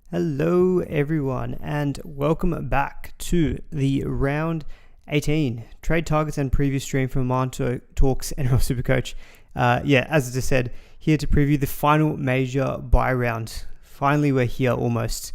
Hello everyone and welcome back to the round 18 trade targets and preview stream from Manto Talks NRL SuperCoach. As I just said, here to preview the final major buy round. Finally, we're here almost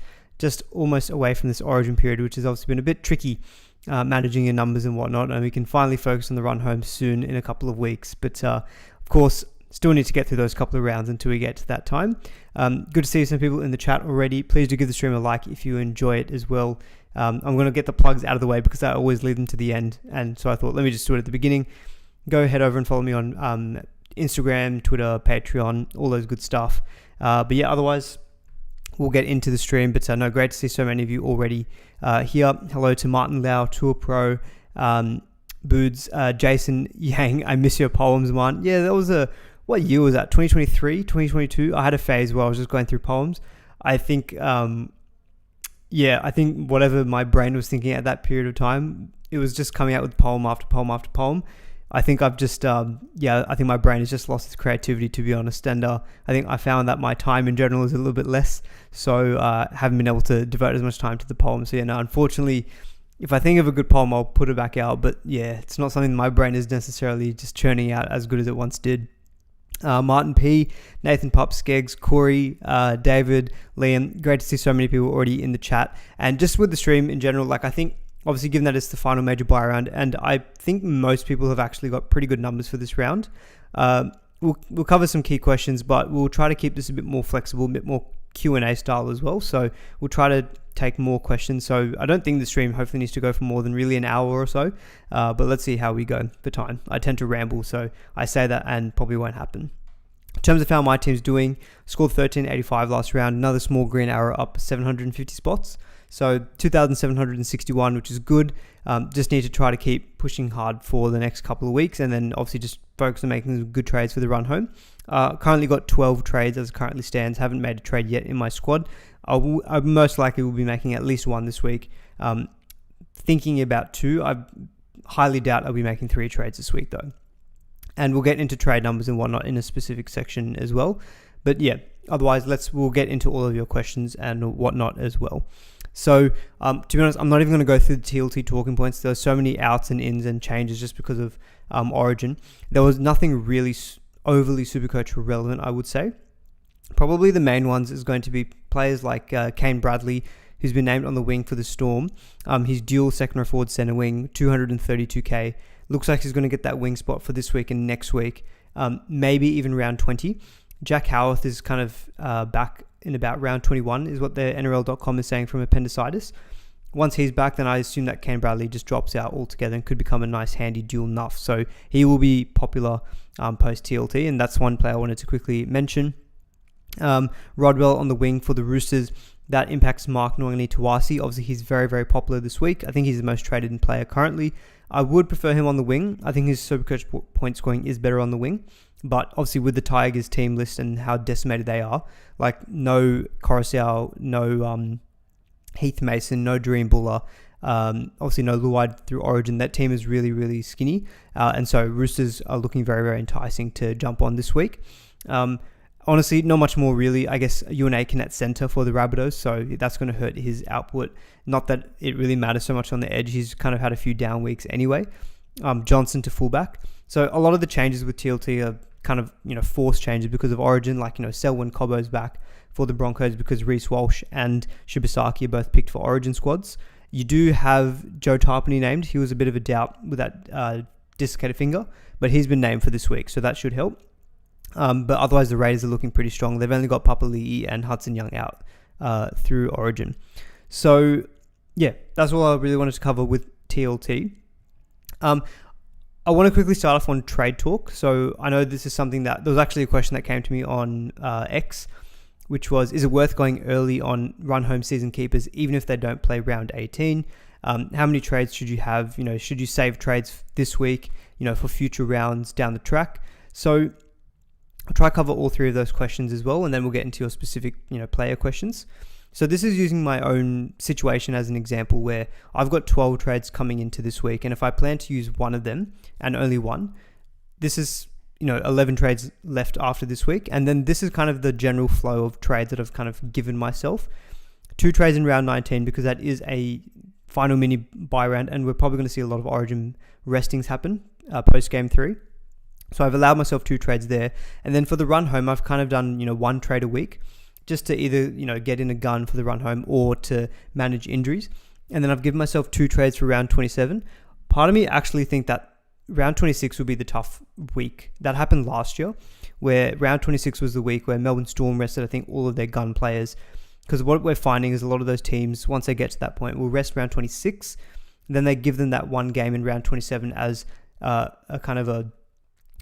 away from this origin period, which has obviously been a bit tricky managing your numbers and whatnot, and we can finally focus on the run home soon in a couple of weeks. But of course, still need to get through those couple of rounds until we get to that time. Good to see some people in the chat already. Please do give the stream a like if you enjoy it as well. I'm going to get the plugs out of the way because I always leave them to the end. And so I thought, let me just do it at the beginning. Go head over and follow me on Instagram, Twitter, Patreon, all those good stuff. Otherwise, we'll get into the stream. But great to see so many of you already here. Hello to Martin Lau, Tour Pro, Boods, Jason Yang. I miss your poems, man. Yeah, that was what year was that? 2023, 2022? I had a phase where I was just going through poems. I think whatever my brain was thinking at that period of time, it was just coming out with poem after poem after poem. I think I've just, I think my brain has just lost its creativity, to be honest. And I think I found that my time in general is a little bit less. So haven't been able to devote as much time to the poem. So unfortunately, if I think of a good poem, I'll put it back out. But yeah, it's not something my brain is necessarily just churning out as good as it once did. Martin P, Nathan Pup, Skeggs, Corey, David, Liam, great to see so many people already in the chat. And just with the stream in general, I think obviously given that it's the final major buy round, and I think most people have actually got pretty good numbers for this round. We'll cover some key questions, but we'll try to keep this a bit more flexible, a bit more Q&A style as well. So we'll try to take more questions. So I don't think the stream hopefully needs to go for more than really an hour or so. But let's see how we go for time. I tend to ramble, so I say that and probably won't happen. In terms of how my team's doing, scored 1385 last round. Another small green arrow up 750 spots. So 2,761, which is good. Just need to try to keep pushing hard for the next couple of weeks, and then obviously just focus on making some good trades for the run home. Currently got 12 trades as it currently stands. Haven't made a trade yet in my squad. I most likely will be making at least one this week. Thinking about 2. I highly doubt I'll be making 3 trades this week though. And we'll get into trade numbers and whatnot in a specific section as well. But yeah, otherwise we'll get into all of your questions and whatnot as well. So to be honest, I'm not even going to go through the TLT talking points. There are so many outs and ins and changes just because of Origin. There was nothing really overly Supercoach relevant, I would say. Probably the main ones is going to be players like Kane Bradley, who's been named on the wing for the Storm. He's dual second or forward center wing, 232k. Looks like he's going to get that wing spot for this week and next week, maybe even round 20. Jack Howarth is kind of back in about round 21 is what the NRL.com is saying from appendicitis. Once he's back, then I assume that Kane Bradley just drops out altogether and could become a nice handy dual nuff. So he will be popular post TLT, and that's one player I wanted to quickly mention. Rodwell on the wing for the Roosters. That impacts Mark Noingni Tawasi. Obviously, he's very, very popular this week. I think he's the most traded in player currently. I would prefer him on the wing. I think his Supercoach point scoring is better on the wing. But obviously with the Tigers team list and how decimated they are, no Coruscant, no Heath Mason, no Dream Buller, obviously no Luai through Origin. That team is really, really skinny. And so Roosters are looking very, very enticing to jump on this week. Honestly, not much more really. I guess Ewan Aiken at centre for the Rabbitohs, so that's going to hurt his output. Not that it really matters so much on the edge. He's kind of had a few down weeks anyway. Johnson to fullback. So a lot of the changes with TLT are kind of, forced changes because of Origin, Selwyn Cobbo's back for the Broncos because Reece Walsh and Shibasaki are both picked for Origin squads. You do have Joe Tarpany named. He was a bit of a doubt with that dislocated finger, but he's been named for this week, so that should help. But otherwise, the Raiders are looking pretty strong. They've only got Papali'i and Hudson Young out through Origin. So, yeah, that's all I really wanted to cover with TLT. I want to quickly start off on trade talk. So I know this is something that... There was actually a question that came to me on X, which was, is it worth going early on run-home season keepers, even if they don't play round 18? How many trades should you have? Should you save trades this week, for future rounds down the track? So I'll try to cover all 3 of those questions as well, and then we'll get into your specific, player questions. So this is using my own situation as an example where I've got 12 trades coming into this week, and if I plan to use one of them and only one, this is 11 trades left after this week, and then this is kind of the general flow of trades that I've kind of given myself. 2 trades in round 19 because that is a final mini buy round, and we're probably going to see a lot of Origin restings happen post game 3. So I've allowed myself 2 trades there. And then for the run home, I've kind of done, 1 trade a week just to either, get in a gun for the run home or to manage injuries. And then I've given myself 2 trades for round 27. Part of me actually think that round 26 will be the tough week. That happened last year, where round 26 was the week where Melbourne Storm rested, I think, all of their gun players. Because what we're finding is a lot of those teams, once they get to that point, will rest round 26. Then they give them that one game in round 27 as a kind of a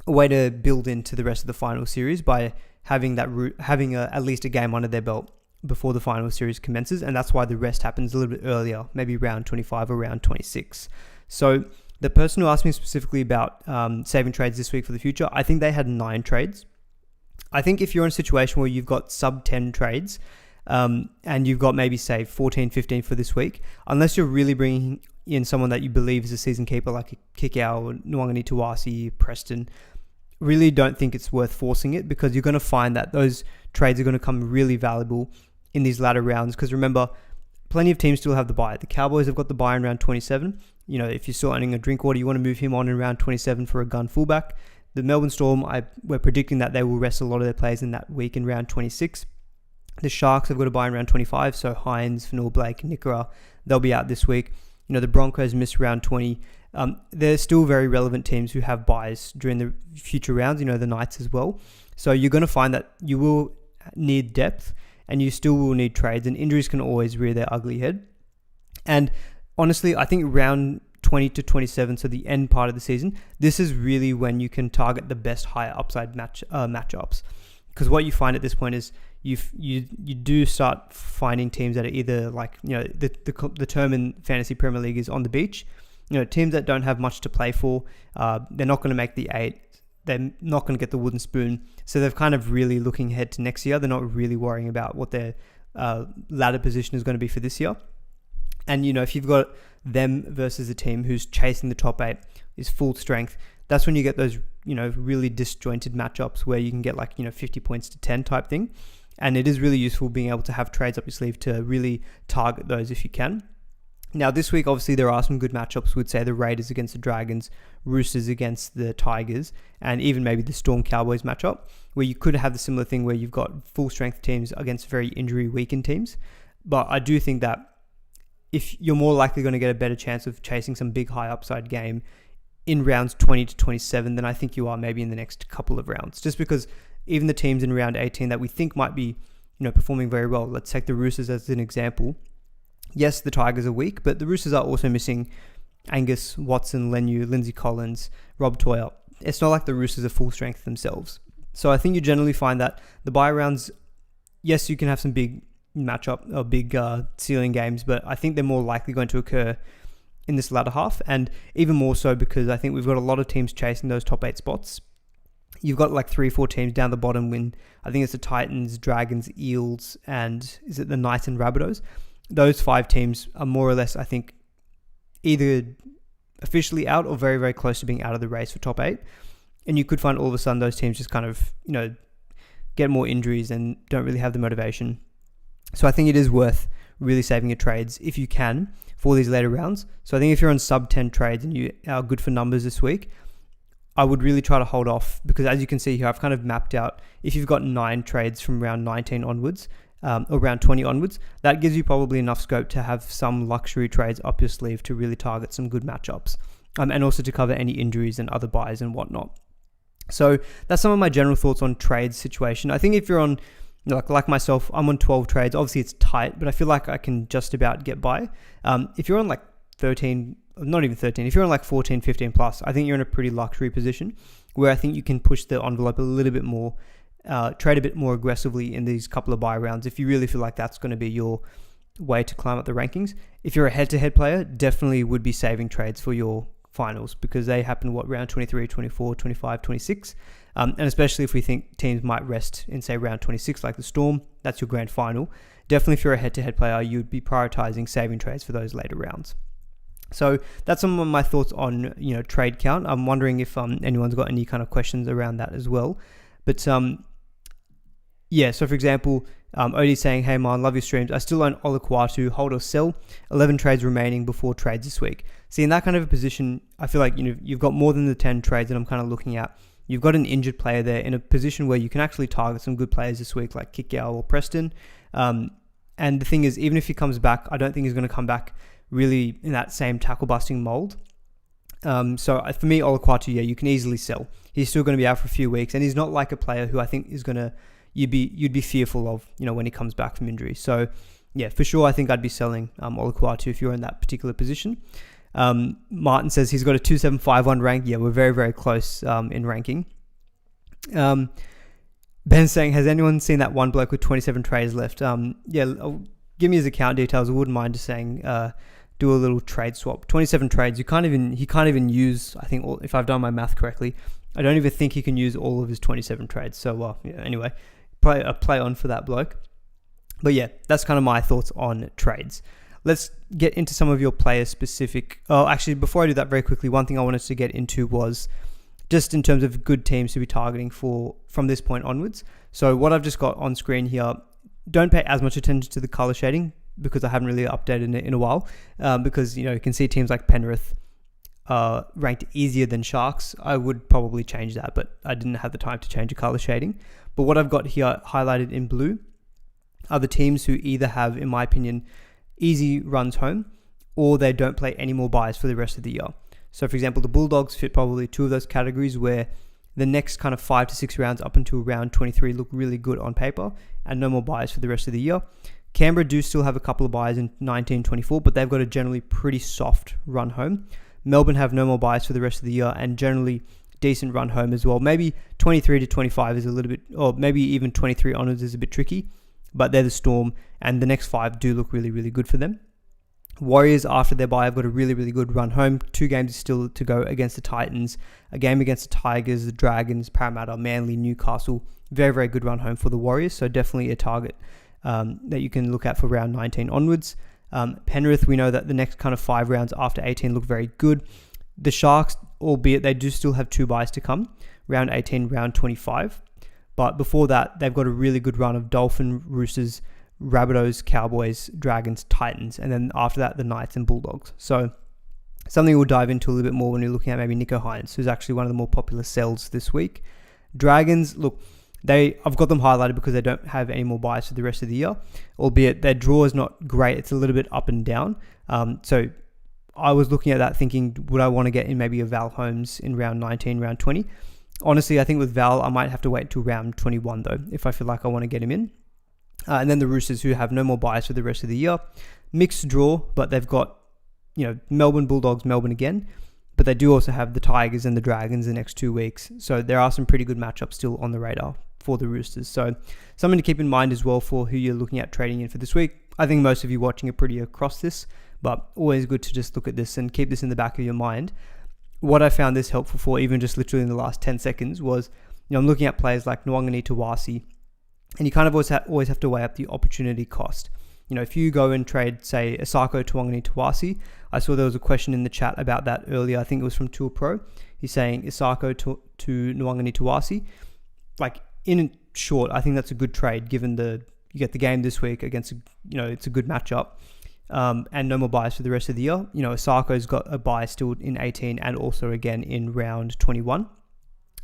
way to build into the rest of the final series by having at least a game under their belt before the final series commences. And that's why the rest happens a little bit earlier, maybe round 25 or round 26. So the person who asked me specifically about saving trades this week for the future, I think they had 9 trades. I think if you're in a situation where you've got sub 10 trades and you've got maybe, say, 14, 15 for this week, unless you're really bringing in someone that you believe is a season keeper like Kikau or Nwangani Tuasi, Preston, really don't think it's worth forcing it, because you're going to find that those trades are going to come really valuable in these latter rounds. Because remember, plenty of teams still have the bye. The Cowboys have got the bye in round 27. If you're still owning a Drinkwater, you want to move him on in round 27 for a gun fullback. The Melbourne Storm, we're predicting that they will rest a lot of their players in that week in round 26. The Sharks have got a bye in round 25, so Hines, Fanul Blake, Nikora, they'll be out this week. The Broncos missed round 20. They're still very relevant teams who have buys during the future rounds, the Knights as well. So you're going to find that you will need depth and you still will need trades, and injuries can always rear their ugly head. And honestly, I think round 20 to 27, so the end part of the season, this is really when you can target the best higher upside matchups. Because what you find at this point is you do start finding teams that are either the term in Fantasy Premier League is on the beach. Teams that don't have much to play for, they're not going to make the 8. They're not going to get the wooden spoon. So they're kind of really looking ahead to next year. They're not really worrying about what their ladder position is going to be for this year. And, if you've got them versus a team who's chasing the top 8, is full strength, that's when you get those, really disjointed matchups where you can get 50 points to 10 type thing. And it is really useful being able to have trades up your sleeve to really target those if you can. Now, this week, obviously, there are some good matchups. We'd say the Raiders against the Dragons, Roosters against the Tigers, and even maybe the Storm Cowboys matchup, where you could have the similar thing where you've got full-strength teams against very injury-weakened teams. But I do think that if you're more likely going to get a better chance of chasing some big high-upside game in rounds 20 to 27 than I think you are maybe in the next couple of rounds. Just because even the teams in round 18 that we think might be, performing very well, let's take the Roosters as an example. Yes, the Tigers are weak, but the Roosters are also missing Angus, Watson, Lenu, Lindsay Collins, Rob Toyer. It's not like the Roosters are full strength themselves. So I think you generally find that the bye rounds, yes, you can have some big matchup or big ceiling games, but I think they're more likely going to occur in this latter half, and even more so because I think we've got a lot of teams chasing those top 8 spots. You've got 3-4 teams down the bottom when I think it's the Titans, Dragons, Eels, and is it the Knights and Rabbitohs? Those 5 teams are more or less, I think, either officially out or very, very close to being out of the race for top 8. And you could find all of a sudden those teams just kind of, get more injuries and don't really have the motivation. So I think it is worth really saving your trades if you can for these later rounds. So I think if you're on sub 10 trades and you are good for numbers this week, I would really try to hold off, because as you can see here, I've kind of mapped out if you've got 9 trades from round 19 onwards, or round 20 onwards, that gives you probably enough scope to have some luxury trades up your sleeve to really target some good matchups, and also to cover any injuries and other buys and whatnot. So that's some of my general thoughts on trades situation. I think if you're on, like myself, I'm on 12 trades. Obviously it's tight, but I feel like I can just about get by. If you're on 13, not even 13, if you're on 14, 15 plus, I think you're in a pretty luxury position where I think you can push the envelope a little bit more, trade a bit more aggressively in these couple of buy rounds if you really feel like that's going to be your way to climb up the rankings. If you're a head-to-head player, definitely would be saving trades for your finals, because they happen round 23, 24, 25, 26, and especially if we think teams might rest in, say, round 26 like the Storm, that's your grand final. Definitely if you're a head-to-head player, you'd be prioritizing saving trades for those later rounds. So that's some of my thoughts on trade count. I'm wondering if anyone's got any kind of questions around that as well. But so for example, Odie's saying, hey man, love your streams. I still own Olukwatu, hold or sell. 11 trades remaining before trades this week. See, in that kind of a position, I feel like you've got more than the 10 trades that I'm kind of looking at. You've got an injured player there in a position where you can actually target some good players this week, like Kikau or Preston. And the thing is, even if he comes back, I don't think he's going to come back really in that same tackle busting mold. So for me, Olukwatu, yeah, you can easily sell. He's still going to be out for a few weeks, and he's not like a player who I think is going to you'd be fearful of, when he comes back from injury. So yeah, for sure, I think I'd be selling Olukwatu if you're in that particular position. Martin says he's got a 2751 rank. Yeah, we're very, very close in ranking. Ben's saying, has anyone seen that one bloke with 27 trades left? Yeah, give me his account details. I wouldn't mind just saying do a little trade swap. 27 trades. He can't even use, I think, if I've done my math correctly, I don't even think he can use all of his 27 trades. So yeah, anyway, play on for that bloke. But yeah, that's kind of my thoughts on trades. Let's get into some of your player specific. Oh, actually, before I do that, very quickly, one thing I wanted to get into was just in terms of good teams to be targeting from this point onwards. So what I've just got on screen here, don't pay as much attention to the color shading because I haven't really updated it in a while. Because you can see teams like Penrith ranked easier than Sharks. I would probably change that, but I didn't have the time to change the color shading. But what I've got here highlighted in blue are the teams who either have, in my opinion, easy runs home, or they don't play any more buys for the rest of the year. So for example, the Bulldogs fit probably two of those categories where the next kind of 5 to 6 rounds up until round 23 look really good on paper and no more buys for the rest of the year. Canberra do still have a couple of buys in 19-24, but they've got a generally pretty soft run home. Melbourne have no more buys for the rest of the year and generally decent run home as well. Maybe 23 to 25 is a little bit, or maybe even 23 onwards is a bit tricky, but they're the Storm, and the next 5 do look really, really good for them. Warriors, after their bye, have got a really, really good run home. 2 games still to go against the Titans, a game against the Tigers, the Dragons, Parramatta, Manly, Newcastle. Very, very good run home for the Warriors, so definitely a target that you can look at for round 19 onwards. Penrith, we know that the next kind of 5 rounds after 18 look very good. The Sharks, albeit they do still have 2 buys to come, round 18, round 25. But before that, they've got a really good run of Dolphin, Roosters, Rabbitohs, Cowboys, Dragons, Titans, and then after that, the Knights and Bulldogs. So something we'll dive into a little bit more when you're looking at maybe Nico Hines, who's actually one of the more popular sells this week. Dragons, look, I've got them highlighted because they don't have any more buys for the rest of the year, albeit their draw is not great. It's a little bit up and down. So I was looking at that thinking, would I want to get in maybe a Val Holmes in round 19, round 20? Honestly, I think with Val, I might have to wait till round 21 though, if I feel like I want to get him in. And then the Roosters, who have no more buys for the rest of the year. Mixed draw, but they've got, Melbourne Bulldogs, Melbourne again. But they do also have the Tigers and the Dragons the next 2 weeks. So there are some pretty good matchups still on the radar for the Roosters. So something to keep in mind as well for who you're looking at trading in for this week. I think most of you watching are pretty across this, but always good to just look at this and keep this in the back of your mind. What I found this helpful for, even just literally in the last 10 seconds, was I'm looking at players like Nwangani Tawasi, and you kind of always have to weigh up the opportunity cost. If you go and trade, say, Asako Nwangani Tawasi, I saw there was a question in the chat about that earlier. I think it was from Tool Pro. He's saying Asako to Nwangani Tawasi. Like, in short, I think that's a good trade given you get the game this week against, it's a good matchup. And no more buys for the rest of the year. Asako's got a buy still in 18 and also again in round 21.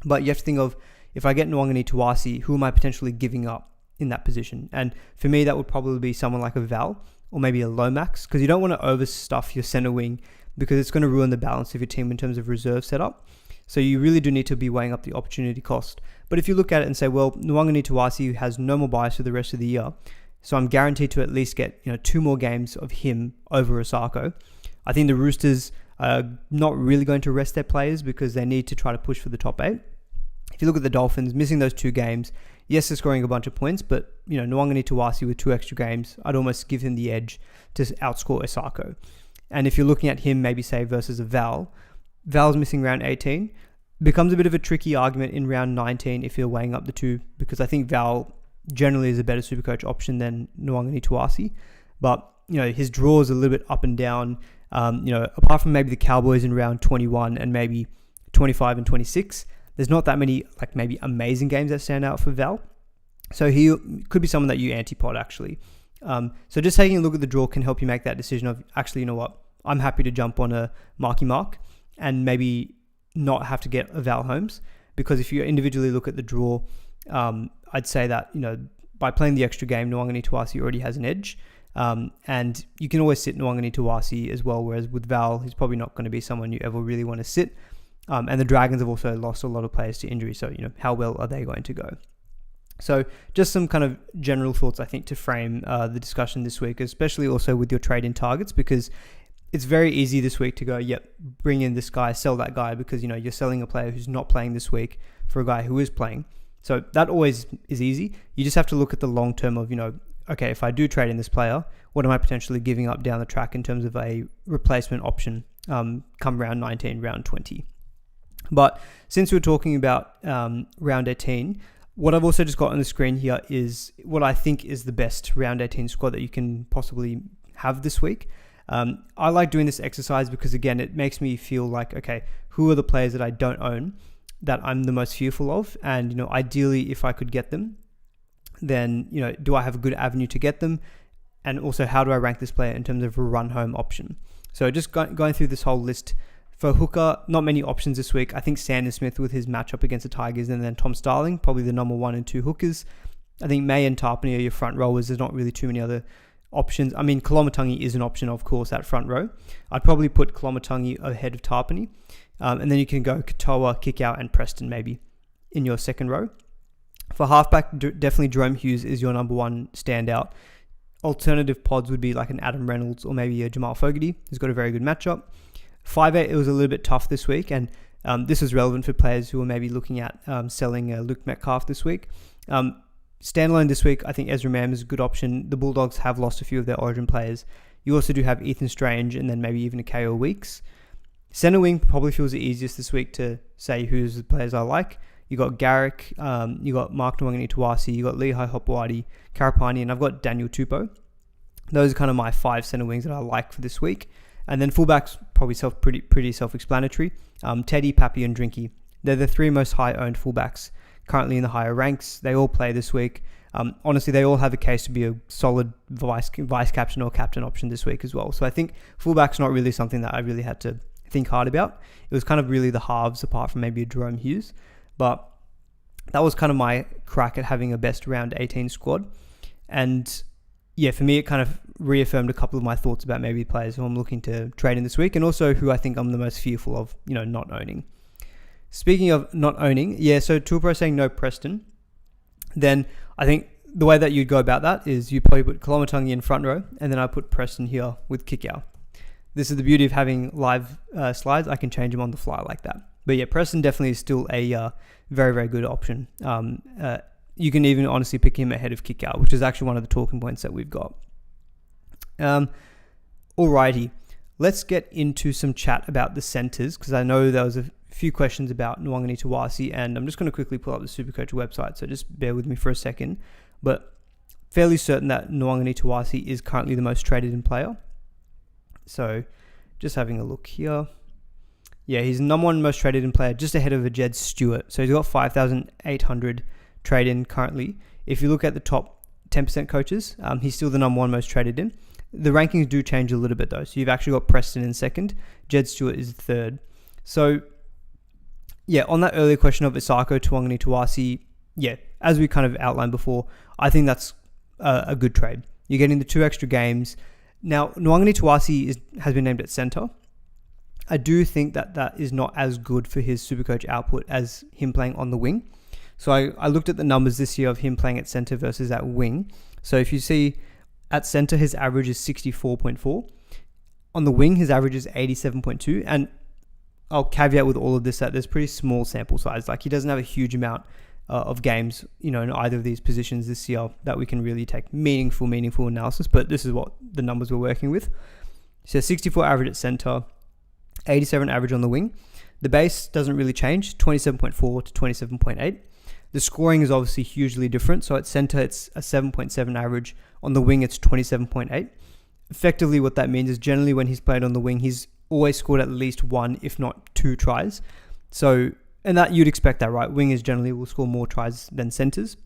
But you have to think of, if I get Nwangani Tawasi, who am I potentially giving up in that position? And for me, that would probably be someone like a Val or maybe a Lomax, because you don't want to overstuff your center wing because it's going to ruin the balance of your team in terms of reserve setup. So you really do need to be weighing up the opportunity cost. But if you look at it and say, well, Nwangani Tawasi has no more buys for the rest of the year, so I'm guaranteed to at least get 2 more games of him over Asako. I think the Roosters are not really going to rest their players because they need to try to push for the top 8. If you look at the Dolphins, missing those 2 games, yes, they're scoring a bunch of points, but Nwangani Tawasi with 2 extra games, I'd almost give him the edge to outscore Asako. And if you're looking at him, maybe say versus a Val's missing round 18, becomes a bit of a tricky argument in round 19 if you're weighing up the 2, because I think Val generally is a better Supercoach option than Nwangani Tawasi. But, his draw is a little bit up and down. Apart from maybe the Cowboys in round 21 and maybe 25 and 26, there's not that many, maybe amazing games that stand out for Val. So he could be someone that you anti-pod actually. So just taking a look at the draw can help you make that decision of, actually, you know what, I'm happy to jump on a Marky Mark and maybe not have to get a Val Holmes, because if you individually look at the draw, I'd say that, you know, by playing the extra game, Nwangani Tuasi already has an edge. And you can always sit Nwangani Tuasi as well, whereas with Val, he's probably not going to be someone you ever really want to sit. And the Dragons have also lost a lot of players to injury, so, you know, how well are they going to go? So just some kind of general thoughts, I think, to frame the discussion this week, especially also with your trade-in targets, because it's very easy this week to go, yep, bring in this guy, sell that guy, because, you know, you're selling a player who's not playing this week for a guy who is playing. So that always is easy. You just have to look at the long term of, you know, okay, if I do trade in this player, what am I potentially giving up down the track in terms of a replacement option come round 19, round 20? But since we're talking about round 18, what I've also just got on the screen here is what I think is the best round 18 squad that you can possibly have this week. I like doing this exercise because, again, it makes me feel like, okay, who are the players that I don't own that I'm the most fearful of? And, you know, ideally, if I could get them, then, you know, do I have a good avenue to get them? And also, how do I rank this player in terms of a run home option? So just going through this whole list. For hooker, not many options this week. I think Sandon Smith with his matchup against the Tigers, and then Tom Starling, probably the number 1 and 2 hookers. I think May and Tarpany are your front rowers. There's not really too many other options. I mean, Kolomatangi is an option, of course, at front row. I'd probably put Kolomatangi ahead of Tarpany. And then you can go Katoa, Kickout, and Preston maybe in your second row. For halfback, definitely Jerome Hughes is your number 1 standout. Alternative pods would be like an Adam Reynolds or maybe a Jamal Fogarty, who's got a very good matchup. 5'8", it was a little bit tough this week, and this is relevant for players who are maybe looking at selling Luke Metcalf this week. Standalone this week, I think Ezra Mam is a good option. The Bulldogs have lost a few of their origin players. You also do have Ethan Strange and then maybe even a KO Weeks. Centre wing probably feels the easiest this week to say who's the players I like. You got Garrick, you got Mark Nwangani Tuasi, you got Lehigh Hopewadi, Karapani, and I've got Daniel Tupou. Those are kind of my 5 centre wings that I like for this week. And then fullbacks, probably pretty self-explanatory. Teddy, Pappy, and Drinky. They're the 3 most high-owned fullbacks currently in the higher ranks. They all play this week. Honestly, they all have a case to be a solid vice captain or captain option this week as well. So I think fullback's not really something that I really had to think hard about. It was kind of really the halves, apart from maybe a Jerome Hughes. But that was kind of my crack at having a best round 18 squad. And yeah, for me, it kind of reaffirmed a couple of my thoughts about maybe players who I'm looking to trade in this week, and also who I think I'm the most fearful of, you know, not owning. Speaking of not owning, yeah, so Tupou saying no Preston, then I think the way that you'd go about that is you probably put Kolomatangi in front row, and then I put Preston here with Kickout. This is the beauty of having live slides. I can change them on the fly like that. But yeah, Preston definitely is still a very, very good option. You can even honestly pick him ahead of Kickout, which is actually one of the talking points that we've got. Alrighty, let's get into some chat about the centres, because I know there was a few questions about Nwangani Tuasi, and I'm just going to quickly pull up the SuperCoach website, so just bear with me for a second. But fairly certain that Nwangani Tuasi is currently the most traded in player. So just having a look here. Yeah, he's the number 1 most traded in player, just ahead of a Jed Stewart. So he's got 5,800 trade in currently. If you look at the top 10% coaches, he's still the number 1 most traded in. The rankings do change a little bit though. So you've actually got Preston in second. Jed Stewart is third. So yeah, on that earlier question of Isako, Tuangani, Tuasi, yeah, as we kind of outlined before, I think that's a good trade. You're getting the 2 extra games. Now, Nwangani Tuasi has been named at centre. I do think that is not as good for his SuperCoach output as him playing on the wing. So I looked at the numbers this year of him playing at centre versus at wing. So if you see at centre, his average is 64.4. On the wing, his average is 87.2. And I'll caveat with all of this that there's pretty small sample size. Like, he doesn't have a huge amount of games, you know, in either of these positions this year that we can really take meaningful analysis. But this is what the numbers we're working with. So 64 average at centre, 87 average on the wing. The base doesn't really change, 27.4 to 27.8. The scoring is obviously hugely different. So at centre, it's a 7.7 average. On the wing, it's 27.8. Effectively, what that means is generally when he's played on the wing, he's always scored at least 1, if not 2 tries. So, and that you'd expect that, right? Wingers generally will score more tries than centres.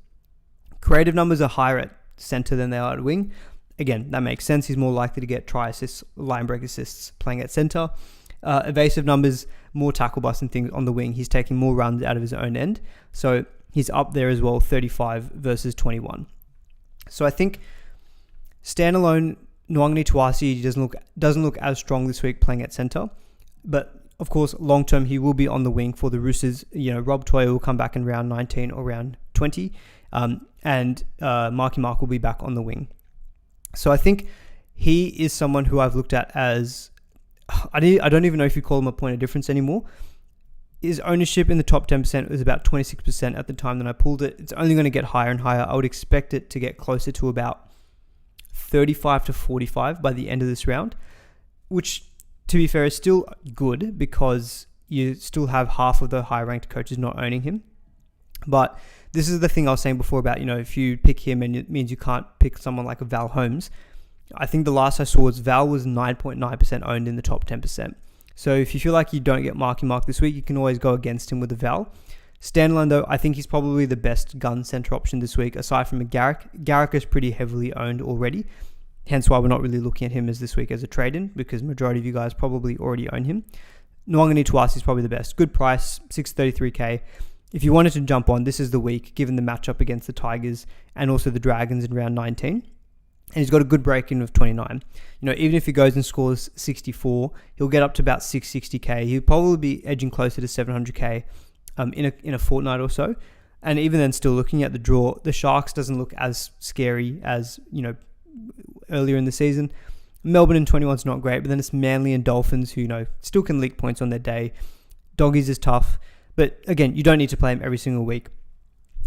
Creative numbers are higher at center than they are at wing. Again, that makes sense. He's more likely to get try assists, line break assists playing at center. Evasive numbers, more tackle busts and things on the wing. He's taking more runs out of his own end. So he's up there as well, 35 versus 21. So I think standalone, Nwangani Tuasi doesn't look as strong this week playing at center. But of course, long term, he will be on the wing for the Roosters. Rob Toy will come back in round 19 or round 20. And Marky Mark will be back on the wing. So I think he is someone who I've looked at as, I don't even know if you call him a point of difference anymore. His ownership in the top 10% was about 26% at the time that I pulled it. It's only going to get higher and higher. I would expect it to get closer to about 35 to 45 by the end of this round, which, to be fair, is still good because you still have half of the high-ranked coaches not owning him. But this is the thing I was saying before about, if you pick him and it means you can't pick someone like a Val Holmes. I think the last I saw was Val was 9.9% owned in the top 10%. So if you feel like you don't get Marky Mark this week, you can always go against him with a Val. Standalone, though, I think he's probably the best gun center option this week, aside from a Garrick. Garrick is pretty heavily owned already, hence why we're not really looking at him as this week as a trade-in, because majority of you guys probably already own him. Nwangani Tuasi is probably the best. Good price, 633k. If you wanted to jump on, this is the week, given the matchup against the Tigers and also the Dragons in round 19. And he's got a good break-in of 29. Even if he goes and scores 64, he'll get up to about 660k. He'll probably be edging closer to 700k in a fortnight or so. And even then, still looking at the draw, the Sharks doesn't look as scary as, earlier in the season. Melbourne in 21 is not great, but then it's Manly and Dolphins who, still can leak points on their day. Doggies is tough. But again, you don't need to play him every single week.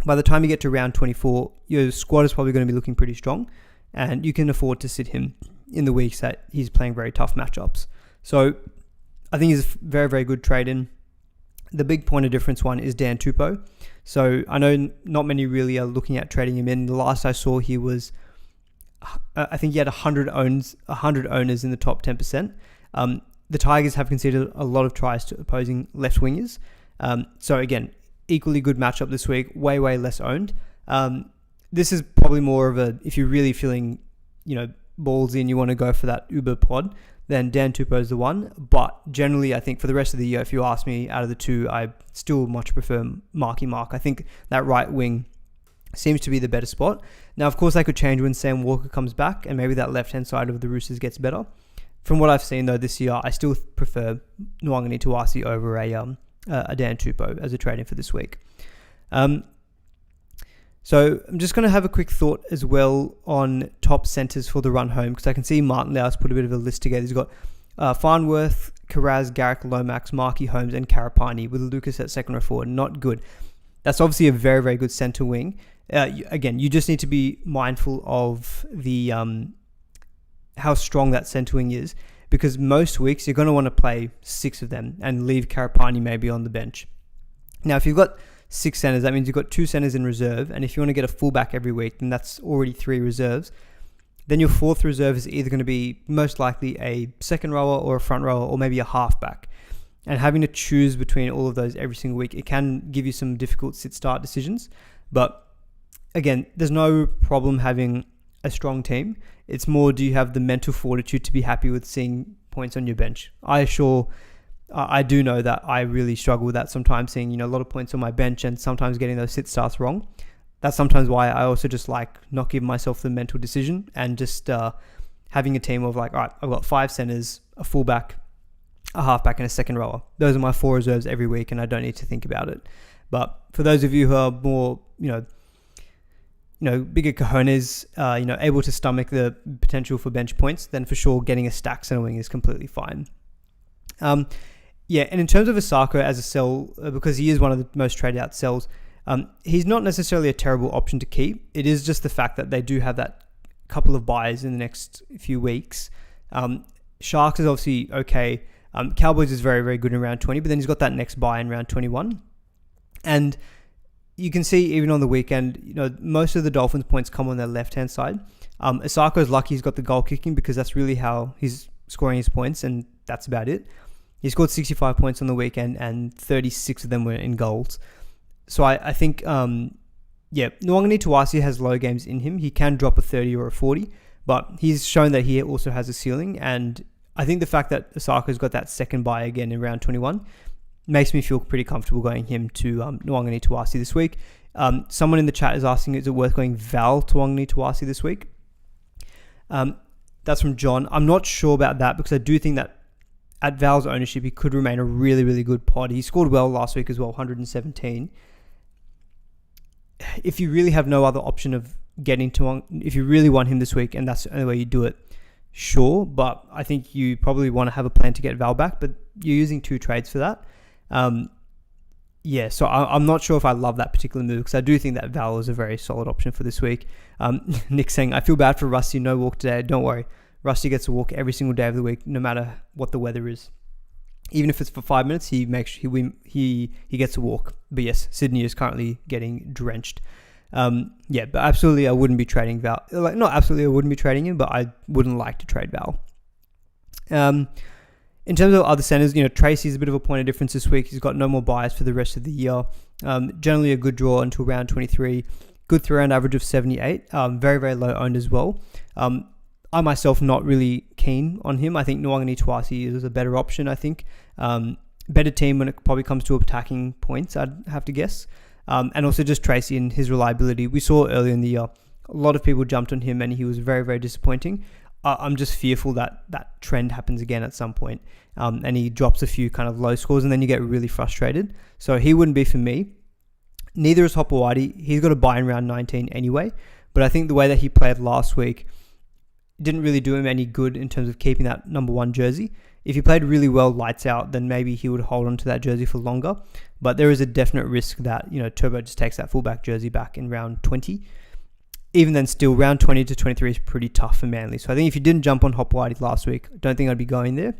By the time you get to round 24, your squad is probably going to be looking pretty strong, and you can afford to sit him in the weeks that he's playing very tough matchups. So I think he's a very, very good trade-in. The big point of difference one is Dan Tupou. So I know not many really are looking at trading him in. The last I saw, he was, I think he had 100 owners in the top 10%. The Tigers have conceded a lot of tries to opposing left wingers. So again, equally good matchup this week, way, way less owned. This is probably more of a, if you're really feeling, balls in, you want to go for that Uber pod, then Dan Tupou is the one. But generally, I think for the rest of the year, if you ask me, out of the two, I still much prefer Marky Mark. I think that right wing seems to be the better spot. Now, of course, that could change when Sam Walker comes back, and maybe that left-hand side of the Roosters gets better. From what I've seen, though, this year, I still prefer Nwangani Tuasi over a Dan Tupou as a trade-in for this week. So I'm just going to have a quick thought as well on top centres for the run home, because I can see Martin Low's put a bit of a list together. He's got Farnworth, Karaz, Garrick, Lomax, Marky Holmes and Karapani with Lucas at second row forward. Not good. That's obviously a very, very good centre wing. Again, you just need to be mindful of the how strong that centre wing is, because most weeks you're going to want to play 6 of them and leave Karapani maybe on the bench. Now, if you've got 6 centres, that means you've got 2 centres in reserve, and if you want to get a fullback every week, then that's already 3 reserves. Then your 4th reserve is either going to be most likely a second rower or a front rower or maybe a halfback. And having to choose between all of those every single week, it can give you some difficult sit-start decisions. But again, there's no problem having a strong team. It's more, do you have the mental fortitude to be happy with seeing points on your bench? I do know that I really struggle with that sometimes, seeing a lot of points on my bench and sometimes getting those sit starts wrong. That's sometimes why I also just like not giving myself the mental decision and just having a team of like, all right, I've got 5 centers, a fullback, a halfback and a second rower. Those are my 4 reserves every week, and I don't need to think about it. But for those of you who are more, bigger cojones, able to stomach the potential for bench points, then for sure getting a stack center wing is completely fine. And in terms of Osako as a sell, because he is one of the most traded out sells, he's not necessarily a terrible option to keep. It is just the fact that they do have that couple of buys in the next few weeks. Sharks is obviously okay. Cowboys is very, very good in round 20, but then he's got that next buy in round 21. And you can see even on the weekend, most of the Dolphins points come on their left-hand side. Osako is lucky he's got the goal kicking, because that's really how he's scoring his points, and that's about it. He scored 65 points on the weekend, and 36 of them were in goals. So I think, Nwangani Tuasi has low games in him. He can drop a 30 or a 40, but he's shown that he also has a ceiling. And I think the fact that Osaka's got that second bye again in round 21 makes me feel pretty comfortable going him to Nwangani Tuasi this week. Someone in the chat is asking, is it worth going Val to Nwangani Tuasi this week? That's from John. I'm not sure about that because I do think that at Val's ownership, he could remain a really, really good pod. He scored well last week as well, 117. If you really have no other option of getting to, if you really want him this week and that's the only way you do it, sure. But I think you probably want to have a plan to get Val back, but you're using 2 trades for that. So I'm not sure if I love that particular move because I do think that Val is a very solid option for this week. Nick saying, I feel bad for Rusty, no walk today. Don't worry. Rusty gets a walk every single day of the week, no matter what the weather is. Even if it's for 5 minutes, he gets a walk. But yes, Sydney is currently getting drenched. But absolutely, I wouldn't be trading Val. Not absolutely, I wouldn't be trading him, but I wouldn't like to trade Val. In terms of other centers, Tracy's a bit of a point of difference this week. He's got no more buys for the rest of the year. Generally a good draw until round 23. Good 3-round average of 78. Very, very low owned as well. I myself not really keen on him. I think Nwangani Tuasi is a better option, I think. Better team when it probably comes to attacking points, I'd have to guess. And also just Tracy and his reliability. We saw earlier in the year, a lot of people jumped on him and he was very, very disappointing. I'm just fearful that that trend happens again at some point, and he drops a few kind of low scores and then you get really frustrated. So he wouldn't be for me. Neither is Hopewadi. He's got a buy in round 19 anyway, but I think the way that he played last week didn't really do him any good in terms of keeping that number 1 jersey. If he played really well lights out, then maybe he would hold on to that jersey for longer. But there is a definite risk that, Turbo just takes that fullback jersey back in round 20. Even then, still, round 20 to 23 is pretty tough for Manly. So I think if you didn't jump on Hopewadi last week, I don't think I'd be going there.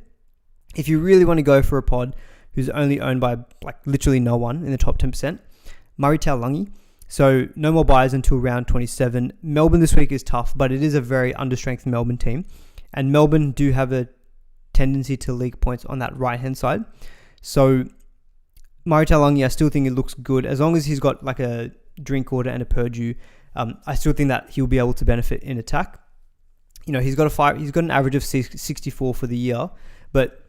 If you really want to go for a pod who's only owned by literally no one in the top 10%, Murray Taulagi. So no more buys until round 27. Melbourne this week is tough, but it is a very understrength Melbourne team. And Melbourne do have a tendency to leak points on that right-hand side. So Murray Taulagi, I still think it looks good. As long as he's got a drink order and a Purdue, I still think that he'll be able to benefit in attack. He's got an average of 64 for the year. But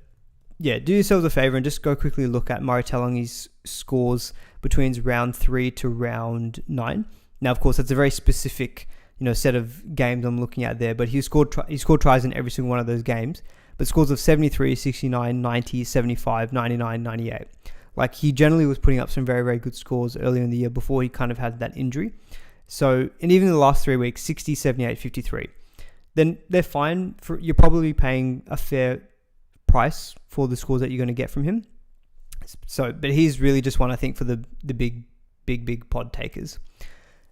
yeah, do yourselves a favor and just go quickly look at Murray Taulagi's scores between round 3 to round 9. Now, of course, that's a very specific, set of games I'm looking at there. But he scored tries in every single one of those games. But scores of 73, 69, 90, 75, 99, 98. He generally was putting up some very, very good scores earlier in the year before he kind of had that injury. So, and even in the last 3 weeks, 60, 78, 53. Then they're fine. You're probably paying a fair price for the scores that you're going to get from him. So, but he's really just one, I think, for the big pod takers.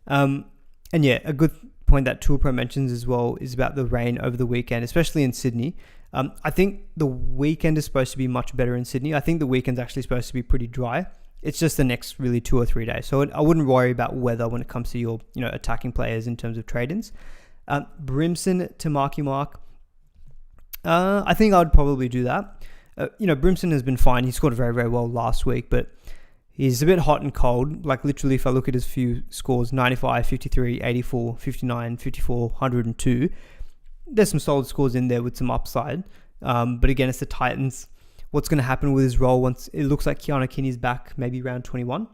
And yeah, a good point that Tool Pro mentions as well is about the rain over the weekend, especially in Sydney. I think the weekend is supposed to be much better in Sydney. I think the weekend's actually supposed to be pretty dry. It's just the next really 2 or 3 days. So I wouldn't worry about weather when it comes to your attacking players in terms of trade-ins. Brimson to Marky Mark. I think I would probably do that. Brimson has been fine. He scored very, very well last week, but he's a bit hot and cold. Literally, if I look at his few scores, 95, 53, 84, 59, 54, 102. There's some solid scores in there with some upside. But again, it's the Titans. What's going to happen with his role once it looks like Keanu Kinney's back, maybe round 21.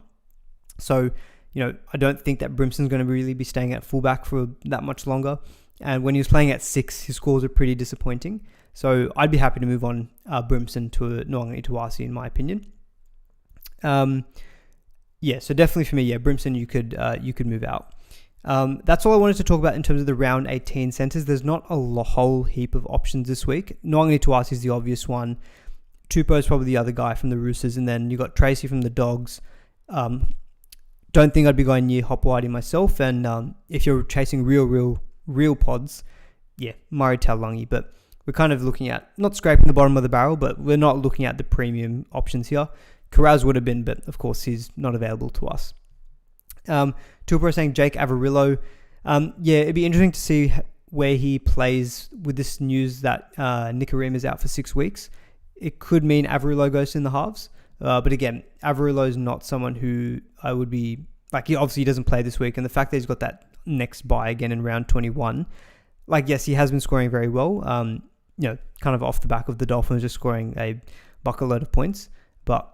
So, I don't think that Brimson's going to really be staying at fullback for that much longer. And when he was playing at 6, his scores are pretty disappointing. So I'd be happy to move on Brimson to Nwangani Tuasi, in my opinion. So definitely for me, Brimson you could move out. That's all I wanted to talk about in terms of the round 18 centers. There's not a whole heap of options this week. Nwangani Tuasi is the obvious one. Tupou is probably the other guy from the Roosters, and then you got Tracy from the Dogs. Don't think I'd be going near Hopewadi myself, and if you're chasing real pods, Murray Taulagi. But we're kind of looking at, not scraping the bottom of the barrel, but we're not looking at the premium options here. Carraz would have been, but of course he's not available to us. Tupou saying Jake Averillo. It'd be interesting to see where he plays with this news that Nicarima is out for 6 weeks. It could mean Averillo goes in the halves. But again, Averillo is not someone who I would be like he obviously doesn't play this week, and the fact that he's got that next bye again in round 21, like yes, he has been scoring very well. Kind of off the back of the Dolphins just scoring a bucket load of points, but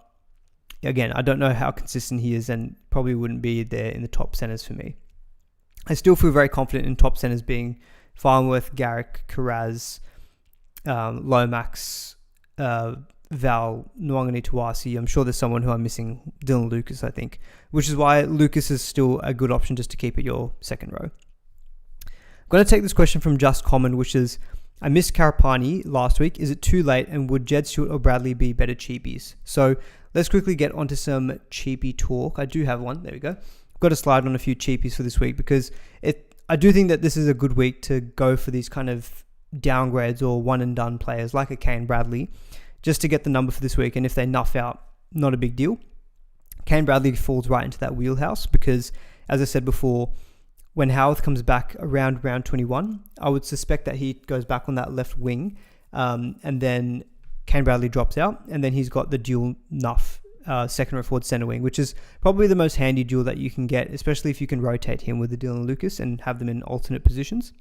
again, I don't know how consistent he is, and probably wouldn't be there in the top centers for me. I still feel very confident in top centers being Farnworth, Garrick, Carraz, Lomax, Val, Nwangani Tuasi. I'm sure there's someone who I'm missing, Dylan Lucas, I think, which is why Lucas is still a good option just to keep at your second row. I'm going to take this question from Just Common, which is, I missed Karapani last week. Is it too late? And would Jed Stewart or Bradley be better cheapies? So let's quickly get onto some cheapie talk. I do have one. There we go. I've got to slide on a few cheapies for this week because I do think that this is a good week to go for these kind of downgrades or one and done players like a Kane Bradley, just to get the number for this week. And if they nuff out, not a big deal. Kane Bradley falls right into that wheelhouse because, as I said before, when Howarth comes back around round 21, I would suspect that he goes back on that left wing, and then Kane Bradley drops out, and then he's got the dual nuff second row forward center wing, which is probably the most handy dual that you can get, especially if you can rotate him with the Dylan Lucas and have them in alternate positions.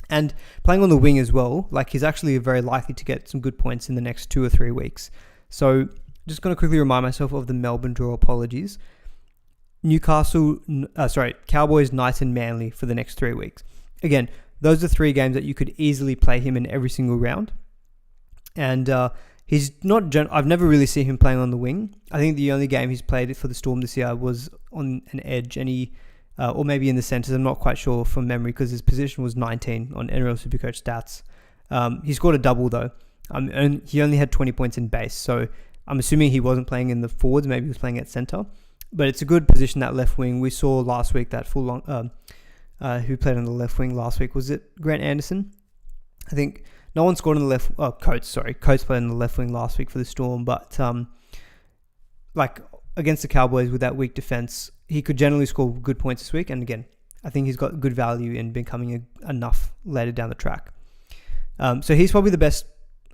And playing on the wing as well, like he's actually very likely to get some good points in the next 2 or 3 weeks. So just going to quickly remind myself of the Melbourne draw, apologies. Cowboys, Knights and Manly for the next 3 weeks. Again, those are 3 games that you could easily play him in every single round. And he's not. I've never really seen him playing on the wing. I think the only game he's played for the Storm this year was on an edge, and or maybe in the centres. I'm not quite sure from memory because his position was 19 on NRL SuperCoach Stats. He scored a double though. And he only had 20 points in base, so I'm assuming he wasn't playing in the forwards. Maybe he was playing at centre. But it's a good position, that left wing. We saw last week that full long. Who played on the left wing last week? Was it Grant Anderson? I think no one scored on the left. Coates played on the left wing last week for the Storm. But like against the Cowboys with that weak defense, he could generally score good points this week. And again, I think he's got good value in becoming enough later down the track. So he's probably the best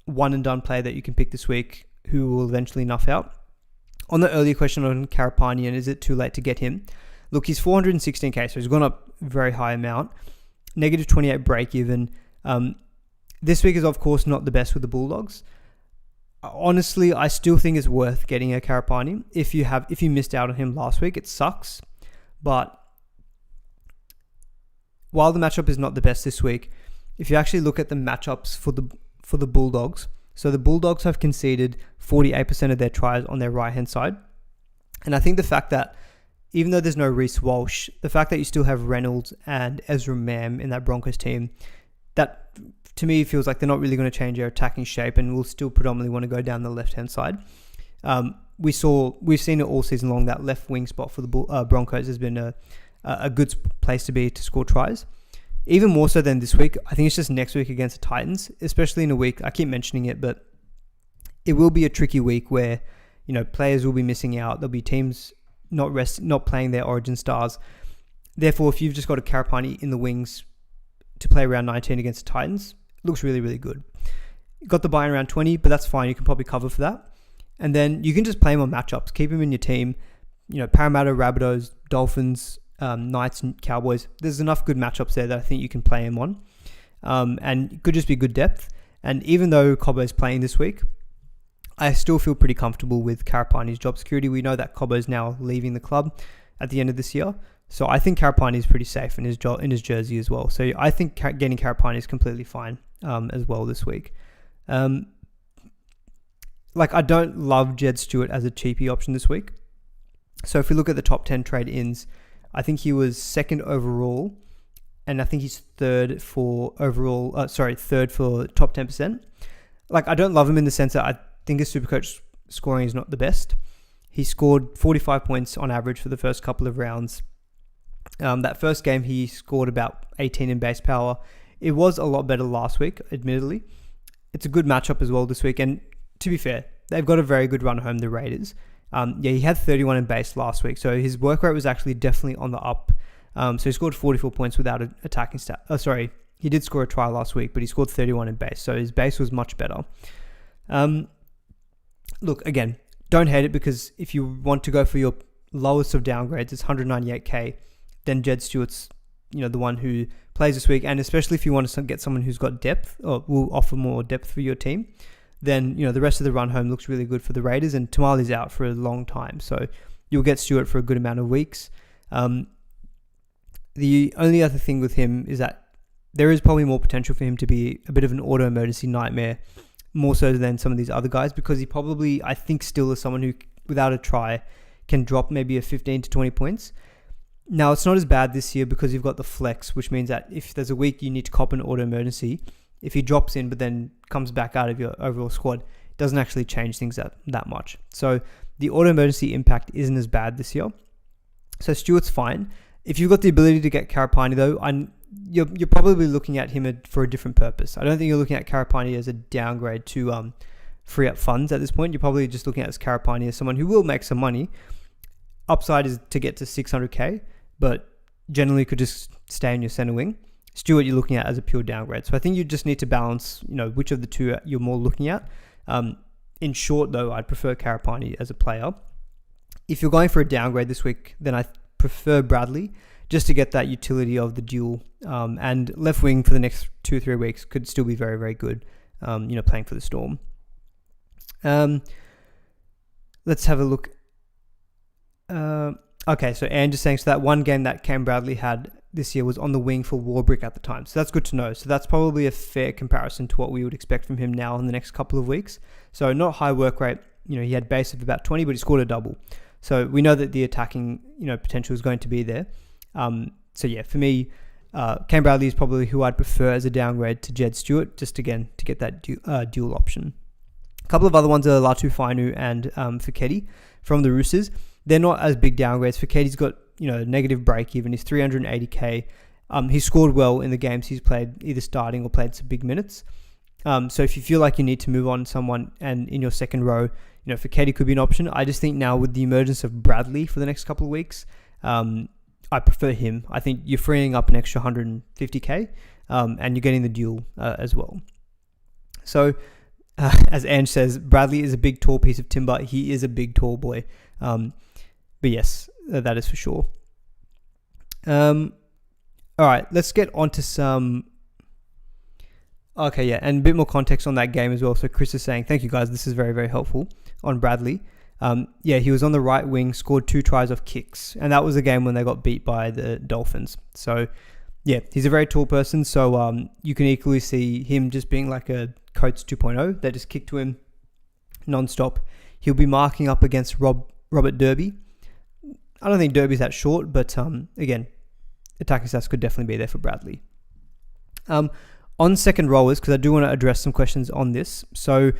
one and done player that you can pick this week, who will eventually nuff out. On the earlier question on Karapani, and is it too late to get him? Look, he's 416k, so he's gone up a very high amount. Negative 28 break even. This week is, of course, not the best with the Bulldogs. Honestly, I still think it's worth getting a Karapani. If you missed out on him last week, it sucks. But while the matchup is not the best this week, if you actually look at the matchups for the Bulldogs, so the Bulldogs have conceded 48% of their tries on their right-hand side. And I think the fact that, even though there's no Reece Walsh, the fact that you still have Reynolds and Ezra Mam in that Broncos team, that to me feels like they're not really going to change their attacking shape and will still predominantly want to go down the left-hand side. We've seen it all season long, that left wing spot for the Broncos has been a good place to be to score tries. Even more so than this week, I think it's just next week against the Titans, especially in a week, I keep mentioning it, but it will be a tricky week where, players will be missing out. There'll be teams not playing their origin stars. Therefore, if you've just got a Karapani in the wings to play around 19 against the Titans, it looks really, really good. You got the buy in around 20, but that's fine. You can probably cover for that. And then you can just play him on matchups. Keep him in your team. Parramatta, Rabbitohs, Dolphins, Knights and Cowboys. There's enough good matchups there that I think you can play him on. And it could just be good depth. And even though Cobbo's playing this week, I still feel pretty comfortable with Karapani's job security. We know that Cobbo's now leaving the club at the end of this year. So I think Karapani is pretty safe in his jersey as well. So I think getting Karapani is completely fine as well this week. I don't love Jed Stewart as a cheapie option this week. So if we look at the top 10 trade-ins, I think he was second overall, and I think he's third for top 10%. I don't love him in the sense that I think his Supercoach scoring is not the best. He scored 45 points on average for the first couple of rounds. That first game, he scored about 18 in base power. It was a lot better last week, admittedly. It's a good matchup as well this week, and to be fair, they've got a very good run home, the Raiders. He had 31 in base last week, so his work rate was actually definitely on the up. So he scored 44 points without an attacking stat. He did score a try last week, but he scored 31 in base, so his base was much better. Look, again, don't hate it, because if you want to go for your lowest of downgrades. It's 198k. Then Jed Stewart's, the one who plays this week. And especially if you want to get someone who's got depth or will offer more depth for your team, then, the rest of the run home looks really good for the Raiders. And Tamali's out for a long time. So you'll get Stewart for a good amount of weeks. The only other thing with him is that there is probably more potential for him to be a bit of an auto emergency nightmare, more so than some of these other guys, because he probably, I think, still is someone who, without a try, can drop maybe a 15 to 20 points. Now, it's not as bad this year because you've got the flex, which means that if there's a week you need to cop an auto emergency, if he drops in but then comes back out of your overall squad, it doesn't actually change things that much. So the auto emergency impact isn't as bad this year. So Stewart's fine. If you've got the ability to get Karapani, though, you're probably looking at him for a different purpose. I don't think you're looking at Karapani as a downgrade to free up funds at this point. You're probably just looking at Karapani as someone who will make some money. Upside is to get to 600k, but generally could just stay in your center wing. Stewart you're looking at as a pure downgrade. So I think you just need to balance, which of the two you're more looking at. In short, though, I'd prefer Karapani as a player. If you're going for a downgrade this week, then I prefer Bradley, just to get that utility of the duel. And left wing for the next 2 or 3 weeks could still be very, very good, playing for the Storm. Let's have a look. Okay, so Anne just saying, so that one game that Cam Bradley had this year was on the wing for Warbrick at the time. So that's good to know. So that's probably a fair comparison to what we would expect from him now in the next couple of weeks. So not high work rate. He had base of about 20, but he scored a double. So we know that the attacking, potential is going to be there. So yeah, for me, Cam Bradley is probably who I'd prefer as a downgrade to Jed Stewart, just again to get that dual option. A couple of other ones are Latu Fainu and Fiketti from the Roosters. They're not as big downgrades. Fiketti's got negative break even. He's 380k. He scored well in the games he's played, either starting or played some big minutes. So if you feel like you need to move on someone and in your second row, Fiketti could be an option. I just think now with the emergence of Bradley for the next couple of weeks, I prefer him. I think you're freeing up an extra 150k and you're getting the duel as well. So as Ange says, Bradley is a big, tall piece of timber. He is a big, tall boy. But yes, that is for sure. All right, let's get on to some... Okay, yeah, and a bit more context on that game as well. So Chris is saying, thank you guys, this is very, very helpful on Bradley. He was on the right wing, scored 2 tries off kicks, and that was a game when they got beat by the Dolphins. So yeah, he's a very tall person, so you can equally see him just being like a Coates 2.0. They just kick to him non-stop. He'll be marking up against Robert Derby. I don't think Derby's that short, but again, attacking stats could definitely be there for Bradley. On second rowers, because I do want to address some questions on this. So,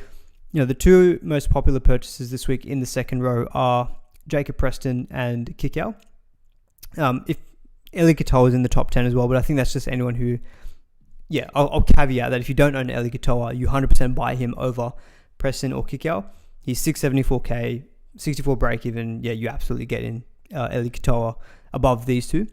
the 2 most popular purchases this week in the second row are Jacob Preston and Kikau. If Eli Katoa is in the top 10 as well, but I think that's just anyone who... Yeah, I'll caveat that if you don't own Eli Katoa, you 100% buy him over Preston or Kikau. He's 674k, 64 break even. Yeah, you absolutely get in Eli Katoa above these 2.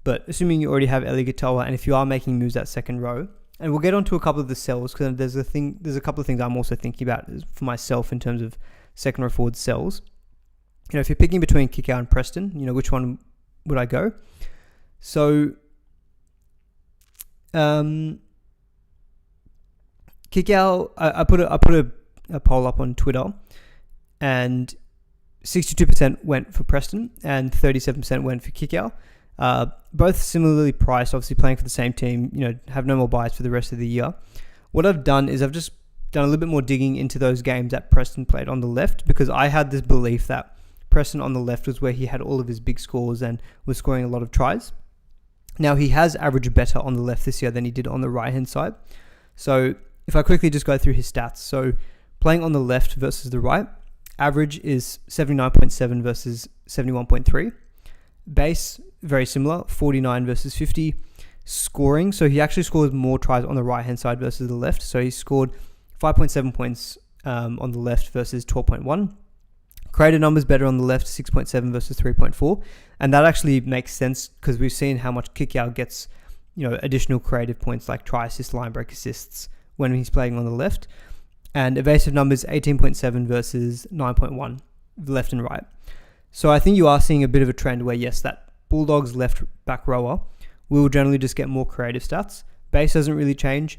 But assuming you already have Eli Katoa, and if you are making moves at second row, and we'll get on to a couple of the sells, because there's a couple of things I'm also thinking about for myself in terms of second row forward sells. If you're picking between Kikau and Preston, which one would I go? So, Kikau, I put a poll up on Twitter, and 62% went for Preston and 37% went for Kikau. Both similarly priced, obviously playing for the same team, have no more buys for the rest of the year. What I've done is I've just done a little bit more digging into those games that Preston played on the left, because I had this belief that Preston on the left was where he had all of his big scores and was scoring a lot of tries. Now, he has averaged better on the left this year than he did on the right-hand side. So if I quickly just go through his stats. So playing on the left versus the right, average is 79.7 versus 71.3. Base, very similar, 49 versus 50. Scoring, so he actually scores more tries on the right-hand side versus the left. So he scored 5.7 points on the left versus 12.1. Creative numbers better on the left, 6.7 versus 3.4. And that actually makes sense because we've seen how much Kikau gets, additional creative points like try assist, line break assists when he's playing on the left. And evasive numbers, 18.7 versus 9.1, left and right. So I think you are seeing a bit of a trend where, yes, that Bulldogs left back rower will generally just get more creative stats. Base doesn't really change.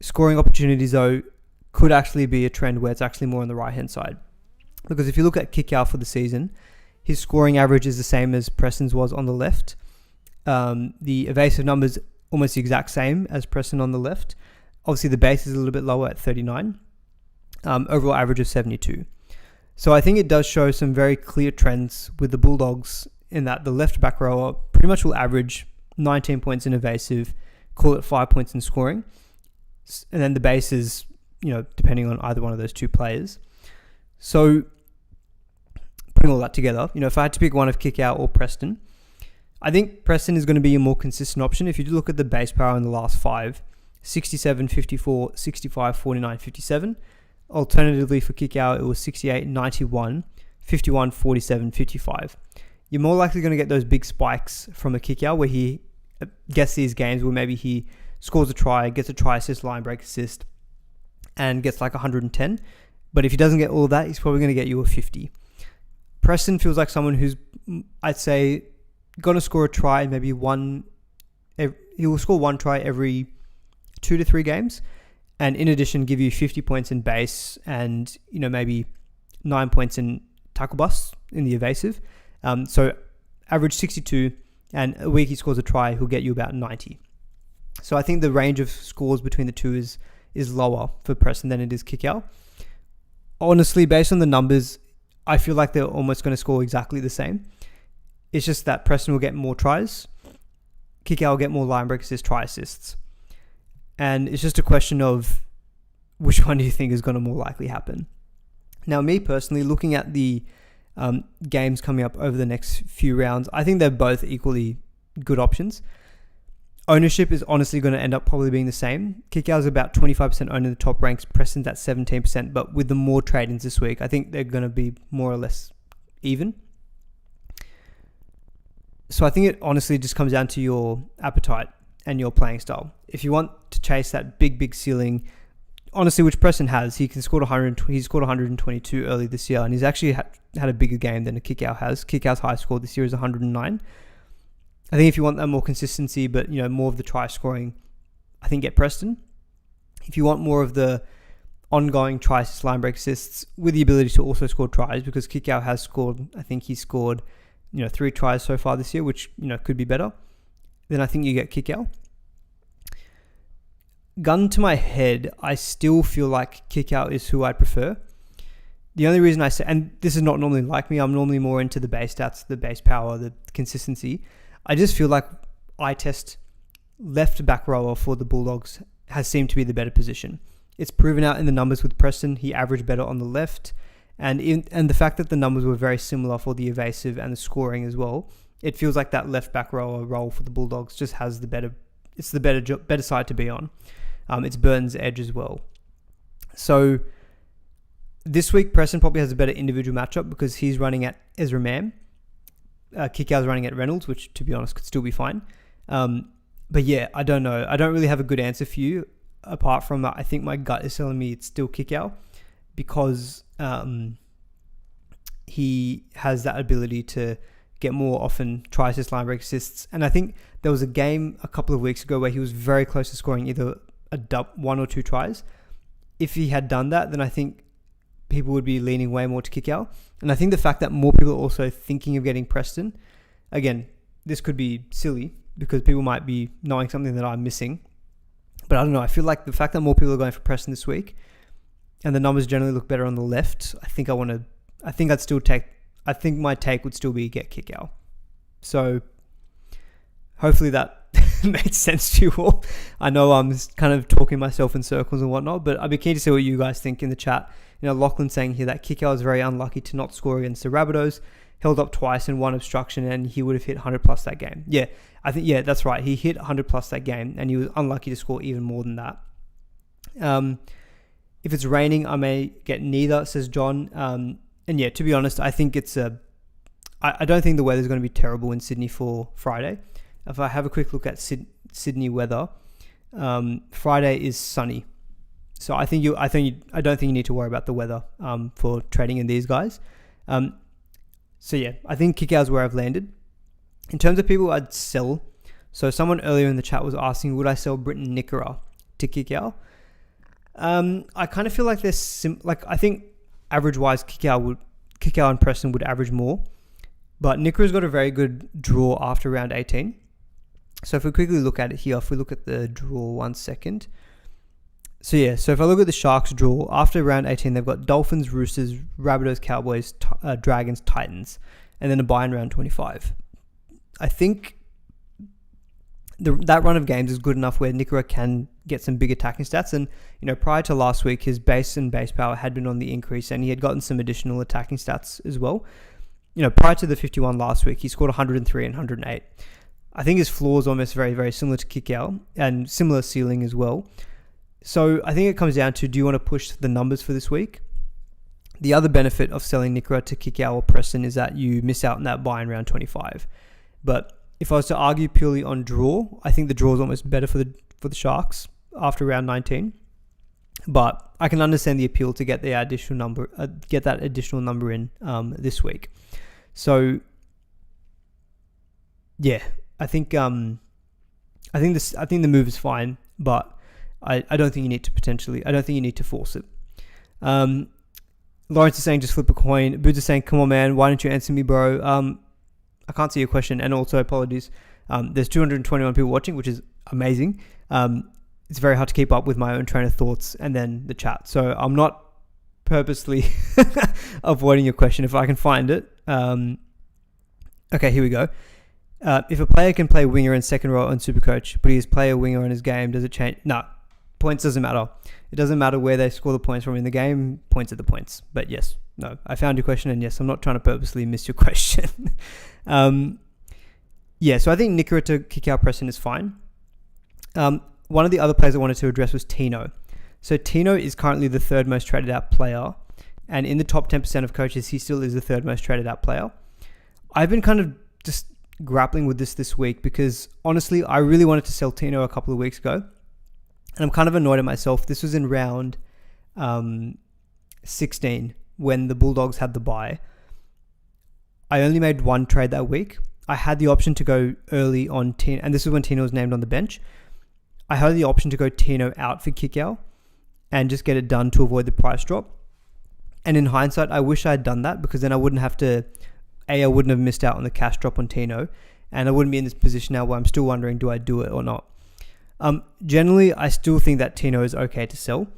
Scoring opportunities, though, could actually be a trend where it's actually more on the right-hand side. Because if you look at Kickout for the season, his scoring average is the same as Preston's was on the left. The evasive numbers almost the exact same as Preston on the left. Obviously, the base is a little bit lower at 39. Overall average of 72. So I think it does show some very clear trends with the Bulldogs in that the left back rower pretty much will average 19 points in evasive, call it 5 points in scoring. And then the base is, depending on either one of those two players. So putting all that together, if I had to pick one of Kickout or Preston, I think Preston is going to be a more consistent option. If you look at the base power in the last 5, 67, 54, 65, 49, 57. Alternatively for Kickout, it was 68, 91, 51, 47, 55. You're more likely going to get those big spikes from a Kickout where he gets these games where maybe he scores a try, gets a try assist, line break assist, and gets like 110. But if he doesn't get all of that, he's probably going to get you a 50. Preston feels like someone who's, I'd say, going to score a try, maybe one. He will score one try every 2 to 3 games. And in addition, give you 50 points in base and, maybe 9 points in tackle busts in the evasive. So average 62, and a week he scores a try, he'll get you about 90. So I think the range of scores between the two is lower for Preston than it is Kickout. Honestly, based on the numbers, I feel like they're almost going to score exactly the same. It's just that Preston will get more tries. Kickout will get more line break assists, try assists. And it's just a question of which one do you think is going to more likely happen. Now, me personally, looking at the games coming up over the next few rounds, I think they're both equally good options. Ownership is honestly going to end up probably being the same. Kickout is about 25% owned in the top ranks. Preston's at 17%. But with the more trade-ins this week, I think they're going to be more or less even. So I think it honestly just comes down to your appetite and your playing style. If you want to chase that big ceiling, honestly, which Preston has, he scored 122 early this year, and he's actually had a bigger game than a Kickout has. Kickout's high score this year is 109. I think if you want that more consistency, but more of the try scoring, I think get Preston. If you want more of the ongoing try assist, line break assists with the ability to also score tries, because Kickout has scored, I think he scored 3 tries so far this year, which could be better, then I think you get Kickout. Gun to my head, I still feel like Kickout is who I prefer. The only reason I say, and this is not normally like me, I'm normally more into the base stats, the base power, the consistency. I just feel like eye test left back rower for the Bulldogs has seemed to be the better position. It's proven out in the numbers with Preston. He averaged better on the left. And the fact that the numbers were very similar for the evasive and the scoring as well, it feels like that left back rower role for the Bulldogs just has the better side to be on. It's Burton's edge as well. So this week, Preston probably has a better individual matchup because he's running at Ezra Mam. Kickout's running at Reynolds, which to be honest could still be fine. But yeah, I don't know. I don't really have a good answer for you apart from that. I think my gut is telling me it's still Kickout because he has that ability to get more often try assists, line break assists. And I think there was a game a couple of weeks ago where he was very close to scoring either a 1 or 2 tries. If he had done that, then I think people would be leaning way more to Kickout. And I think the fact that more people are also thinking of getting Preston, again, this could be silly because people might be knowing something that I'm missing. But I don't know. I feel like the fact that more people are going for Preston this week and the numbers generally look better on the left, I think my take would still be get Kickout. So hopefully that made sense to you all. I know I'm kind of talking myself in circles and whatnot, but I'd be keen to see what you guys think in the chat. Lachlan saying here that Kickout was very unlucky to not score against the Rabbitohs, held up twice in one obstruction, and he would have hit 100 plus that game. Yeah, I think, that's right. He hit 100 plus that game, and he was unlucky to score even more than that. If it's raining, I may get neither, says John. And yeah, to be honest, I think I don't think the weather is going to be terrible in Sydney for Friday. If I have a quick look at Sydney weather, Friday is sunny. So I don't think you need to worry about the weather for trading in these guys. So yeah, I think Kikau is where I've landed. In terms of people I'd sell, so someone earlier in the chat was asking, would I sell Britton Nikora to Kikau? I kind of feel like there's I think average-wise, Kikau and Preston would average more, but Nikora's got a very good draw after round 18. So if we quickly look at it here, if we look at the draw 1 second. So yeah, so if I look at the Sharks draw, after round 18, they've got Dolphins, Roosters, Rabbitohs, Cowboys, Dragons, Titans, and then a bye in round 25. I think that run of games is good enough where Nikora can get some big attacking stats. And, prior to last week, his base and base power had been on the increase and he had gotten some additional attacking stats as well. Prior to the 51 last week, he scored 103 and 108. I think his floor is almost very, very similar to Kikau and similar ceiling as well. So I think it comes down to, do you want to push the numbers for this week? The other benefit of selling Nikora to Kikau or Preston is that you miss out on that buy in round 25. But if I was to argue purely on draw, I think the draw is almost better for the Sharks after round 19. But I can understand the appeal to get the additional number, get that additional number in this week. So yeah, I think the move is fine, but I don't think you need to force it. Lawrence is saying just flip a coin. Boots is saying, come on man, why don't you answer me, bro? I can't see your question, and also apologies. There's 221 people watching, which is amazing. It's very hard to keep up with my own train of thoughts and then the chat. So I'm not purposely avoiding your question if I can find it. Okay, here we go. If a player can play winger in second row on SuperCoach, but he's player winger in his game, does it change? No, points doesn't matter. It doesn't matter where they score the points from in the game. Points are the points. But yes, no, I found your question, and yes, I'm not trying to purposely miss your question. Yeah, so I think Nikora to Kikau Preston is fine. One of the other players I wanted to address was Tino. So Tino is currently the third most traded out player, and in the top 10% of coaches, he still is the third most traded out player. I've been kind of just grappling with this week because honestly, I really wanted to sell Tino a couple of weeks ago, and I'm kind of annoyed at myself. This was in round 16 when the Bulldogs had the bye. I only made one trade that week. I had the option to go early on Tino, and this is when Tino was named on the bench. I had the option to go Tino out for Kikau and just get it done to avoid the price drop. And in hindsight, I wish I had done that because then I wouldn't have to, I wouldn't have missed out on the cash drop on Tino, and I wouldn't be in this position now where I'm still wondering, do I do it or not? Generally, I still think that Tino is okay to sell.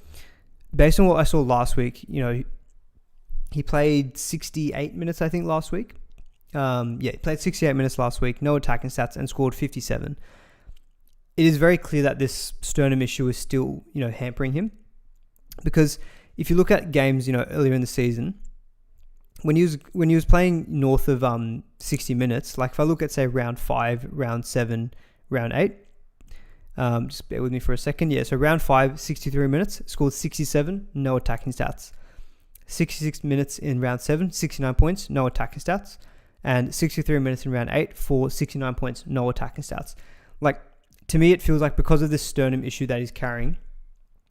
Based on what I saw last week, he played 68 minutes, I think, last week. He played 68 minutes last week, no attacking stats, and scored 57. It is very clear that this sternum issue is still, hampering him. Because if you look at games, earlier in the season, when he was playing north of 60 minutes, like if I look at, say, round 5, round 7, round 8, just bear with me for a second. Yeah, so round 5, 63 minutes, scored 67, no attacking stats. 66 minutes in round 7, 69 points, no attacking stats. And 63 minutes in round 8 for 69 points, no attacking stats. Like, to me, it feels like because of this sternum issue that he's carrying,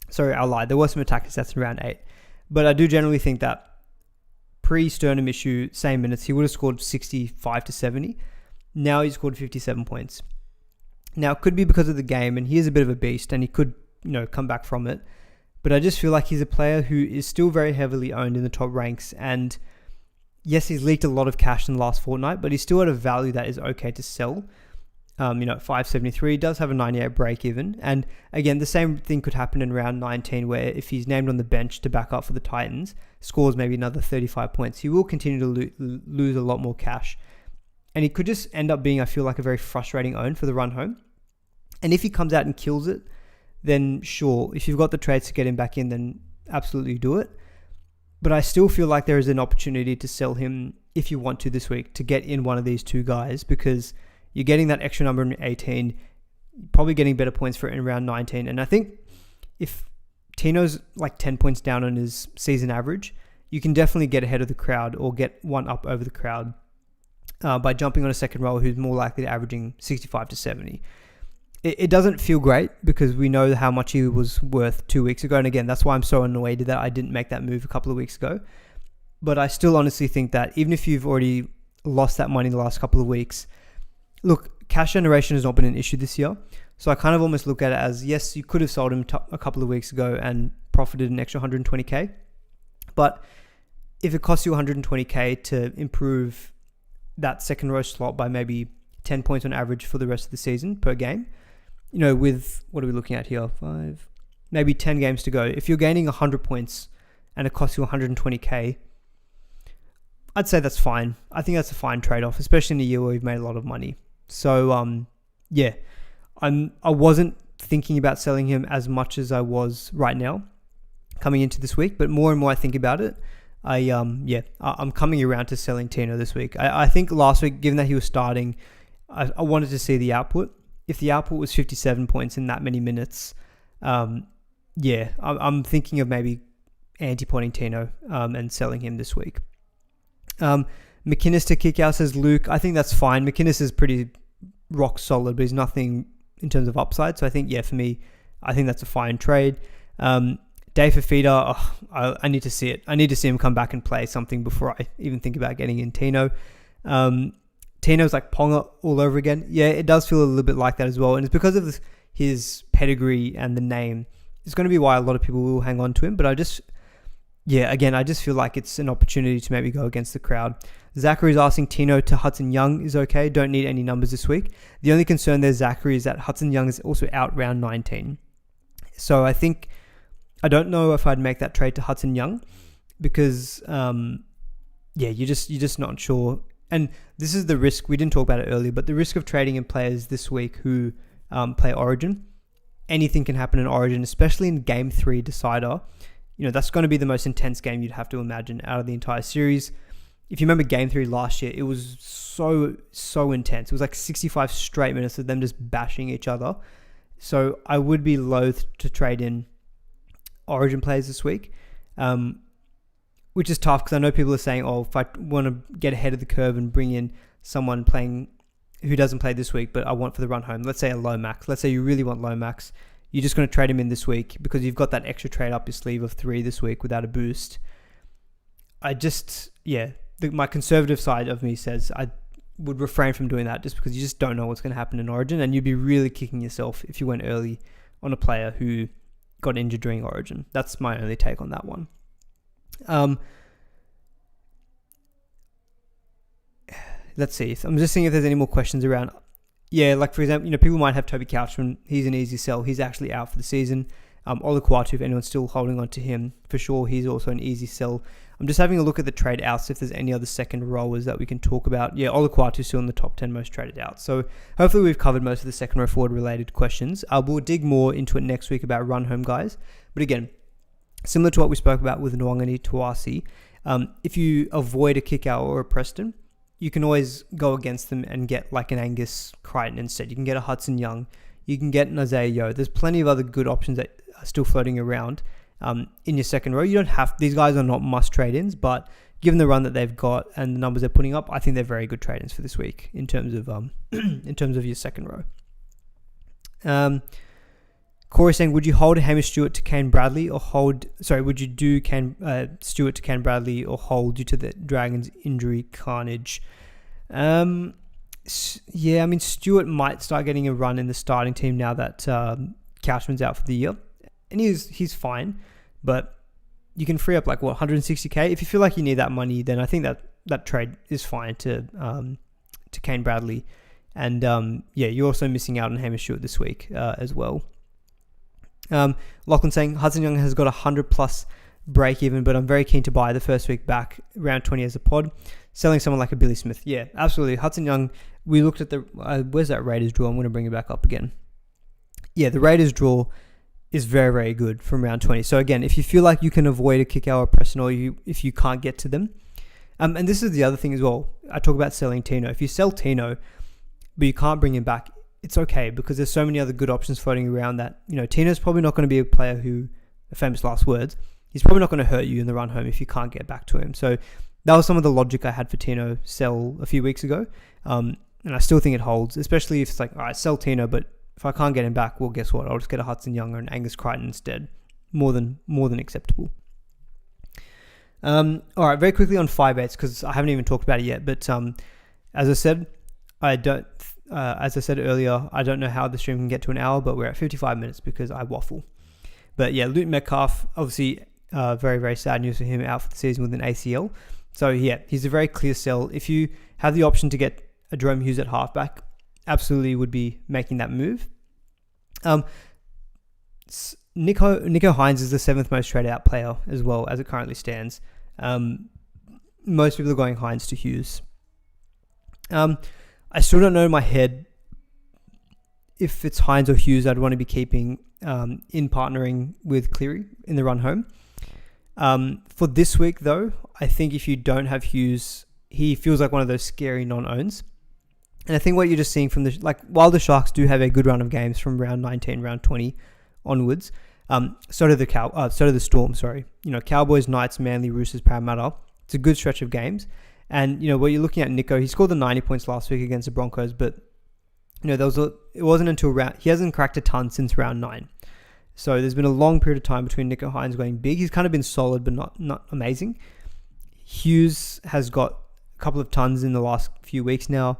sorry, I lied, there were some attacking stats in round 8. But I do generally think that pre-sternum issue, same minutes, he would have scored 65 to 70. Now he's scored 57 points. Now, it could be because of the game, and he is a bit of a beast, and he could, come back from it. But I just feel like he's a player who is still very heavily owned in the top ranks, and yes, he's leaked a lot of cash in the last fortnight, but he's still at a value that is okay to sell. 573 does have a 98 break even. And again, the same thing could happen in round 19, where if he's named on the bench to back up for the Titans, scores maybe another 35 points, he will continue to lose a lot more cash. And he could just end up being, I feel like, a very frustrating own for the run home. And if he comes out and kills it, then sure, if you've got the trades to get him back in, then absolutely do it. But I still feel like there is an opportunity to sell him if you want to this week, to get in one of these two guys, because you're getting that extra number in 18, probably getting better points for it in round 19. And I think if Tino's like 10 points down on his season average, you can definitely get ahead of the crowd or get one up over the crowd by jumping on a second rower who's more likely to averaging 65 to 70. It doesn't feel great because we know how much he was worth 2 weeks ago. And again, that's why I'm so annoyed that I didn't make that move a couple of weeks ago. But I still honestly think that even if you've already lost that money the last couple of weeks. Look, cash generation has not been an issue this year. So I kind of almost look at it as, yes, you could have sold him a couple of weeks ago and profited an extra 120k. But if it costs you 120k to improve that second row slot by maybe 10 points on average for the rest of the season per game, with, what are we looking at here? Maybe 10 games to go. If you're gaining 100 points and it costs you 120k, I'd say that's fine. I think that's a fine trade-off, especially in a year where we've made a lot of money. So, yeah, I wasn't thinking about selling him as much as I was right now coming into this week, but more and more I think about it, I'm coming around to selling Tino this week. I think last week, given that he was starting, I wanted to see the output. If the output was 57 points in that many minutes, I'm thinking of maybe anti-pointing Tino and selling him this week. McInnes to kick out, says Luke. I think that's fine. McInnes is pretty rock solid, but he's nothing in terms of upside. So I think, for me, I think that's a fine trade. Dave Fafita, I need to see it. I need to see him come back and play something before I even think about getting in Tino. Tino's like Ponga all over again. Yeah, it does feel a little bit like that as well. And it's because of his pedigree and the name. It's going to be why a lot of people will hang on to him. But I just feel like it's an opportunity to maybe go against the crowd. Zachary's asking Tino to Hudson Young is okay. Don't need any numbers this week. The only concern there, Zachary, is that Hudson Young is also out round 19. So I don't know if I'd make that trade to Hudson Young because, you're just not sure. And this is the risk. We didn't talk about it earlier, but the risk of trading in players this week who play Origin. Anything can happen in Origin, especially in Game 3 decider. That's going to be the most intense game you'd have to imagine out of the entire series. If you remember Game 3 last year, it was so intense. It was like 65 straight minutes of them just bashing each other. So I would be loath to trade in Origin players this week, which is tough because I know people are saying, if I want to get ahead of the curve and bring in someone playing who doesn't play this week, but I want for the run home, let's say a low max. Let's say you really want low max. You're just going to trade him in this week because you've got that extra trade up your sleeve of 3 this week without a boost. My conservative side of me says I would refrain from doing that just because you just don't know what's going to happen in Origin, and you'd be really kicking yourself if you went early on a player who got injured during Origin. That's my only take on that one. Let's see. I'm just seeing if there's any more questions around. Yeah, like for example, people might have Toby Couchman. He's an easy sell. He's actually out for the season. Olukwatu, if anyone's still holding on to him, for sure, he's also an easy sell. I'm just having a look at the trade outs if there's any other second rowers that we can talk about. Yeah, Olukwatu's still in the top 10 most traded out. So hopefully we've covered most of the second row forward related questions. We'll dig more into it next week about run home guys. But again, similar to what we spoke about with Nwangani Tuasi, if you avoid a kick out or a Preston, you can always go against them and get like an Angus Crichton instead. You can get a Hudson Young. You can get an Isaiah Yeo. There's plenty of other good options that are still floating around in your second row. You don't have, these guys are not must trade-ins, but given the run that they've got and the numbers they're putting up, I think they're very good trade-ins for this week in terms of your second row. Corey saying, would you hold Hamish Stewart to Kane Bradley or would you do Stewart to Kane Bradley or hold due to the Dragons injury carnage? Stewart might start getting a run in the starting team now that Couchman's out for the year. And he's fine, but you can free up 160k. If you feel like you need that money, then I think that trade is fine to Kane Bradley. And you're also missing out on Hamish Stewart this week as well. Lachlan saying Hudson Young has got 100 plus break even, but I'm very keen to buy the first week back around 20 as a pod. Selling someone like a Billy Smith. Yeah, absolutely. Hudson Young, we looked at the, where's that Raiders draw? I'm going to bring it back up again. Yeah, the Raiders draw is very, very good from round 20. So again, if you feel like you can avoid a kick out or Preston, or if you can't get to them. And this is the other thing as well. I talk about selling Tino. If you sell Tino, but you can't bring him back, it's okay because there's so many other good options floating around that, Tino's probably not going to be a player who, famous last words, he's probably not going to hurt you in the run home if you can't get back to him. So that was some of the logic I had for Tino sell a few weeks ago. And I still think it holds, especially if it's all right, sell Tino, but if I can't get him back, well, guess what? I'll just get a Hudson Young or an Angus Crichton instead. More than acceptable. All right, very quickly on 5/8 because I haven't even talked about it yet. But as I said, as I said earlier, I don't know how the stream can get to an hour, but we're at 55 minutes because I waffle. But yeah, Luton Metcalf, obviously, very, very sad news for him, out for the season with an ACL. So yeah, he's a very clear sell. If you have the option to get a Jerome Hughes at halfback, absolutely would be making that move. Nico Hines is the 7th most traded out player as well as it currently stands. Most people are going Hines to Hughes. I still don't know in my head if it's Hines or Hughes I'd want to be keeping in partnering with Cleary in the run home. For this week, though, I think if you don't have Hughes, he feels like one of those scary non-owns. And I think what you're just seeing from while the Sharks do have a good run of games from round 19, round 20 onwards, so do the Storm. Sorry, Cowboys, Knights, Manly, Roosters, Parramatta. It's a good stretch of games. And what you're looking at, Nico, he scored the 90 points last week against the Broncos, but it wasn't until he hasn't cracked a ton since round 9. So there's been a long period of time between Nico Hines going big. He's kind of been solid, but not amazing. Hughes has got a couple of tons in the last few weeks now.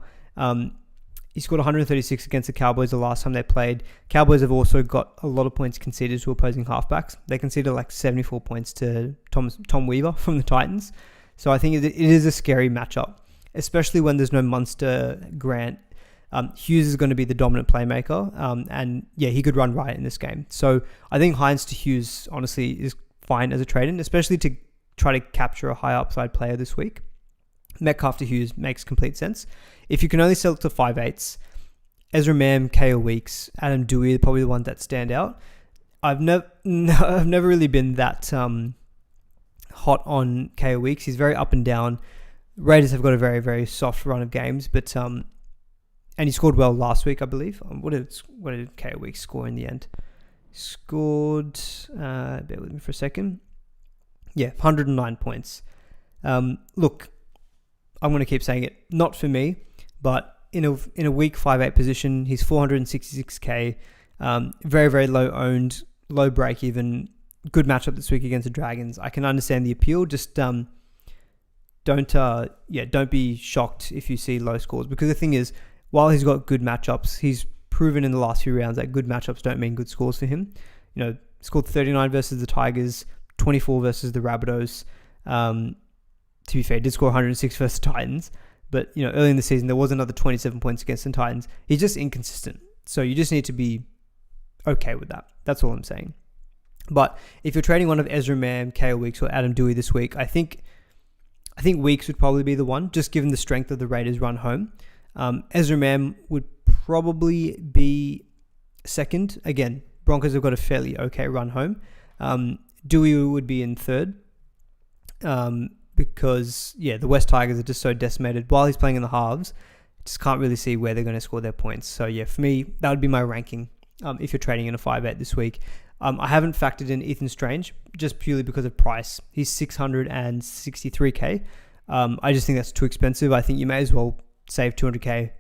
He scored 136 against the Cowboys the last time they played. Cowboys have also got a lot of points conceded to opposing halfbacks. They conceded 74 points to Tom Weaver from the Titans. So I think it is a scary matchup, especially when there's no Munster, Grant. Hughes is going to be the dominant playmaker, and yeah, he could run riot in this game. So I think Hines to Hughes, honestly, is fine as a trade-in, especially to try to capture a high upside player this week. Metcalf to Hughes makes complete sense. If you can only sell it to 5/8, Ezra Mam, Kale Weeks, Adam Dewey are probably the ones that stand out. I've never really been that hot on Kale Weeks. He's very up and down. Raiders have got a very, very soft run of games, but and he scored well last week, I believe. What did Kale Weeks score in the end? Scored, bear with me for a second. Yeah, 109 points. Look, I'm going to keep saying it. Not for me, but in a weak 5/8 position, he's 466k. Very, very low owned, low break even. Good matchup this week against the Dragons. I can understand the appeal. Just don't be shocked if you see low scores, because the thing is, while he's got good matchups, he's proven in the last few rounds that good matchups don't mean good scores for him. Scored 39 versus the Tigers, 24 versus the Rabbitohs. To be fair, he did score 106 versus the Titans, but early in the season there was another 27 points against the Titans. He's just inconsistent, so you just need to be okay with that. That's all I'm saying. But if you're trading one of Ezra Mam, Kale Weeks, or Adam Dewey this week, I think Weeks would probably be the one, just given the strength of the Raiders' run home. Ezra Mam would probably be second. Again, Broncos have got a fairly okay run home. Dewey would be in third. Because the West Tigers are just so decimated. While he's playing in the halves, just can't really see where they're going to score their points. So for me, that would be my ranking if you're trading in a 5/8 this week. I haven't factored in Ethan Strange just purely because of price. He's 663k. I just think that's too expensive. I think you may as well save 200k,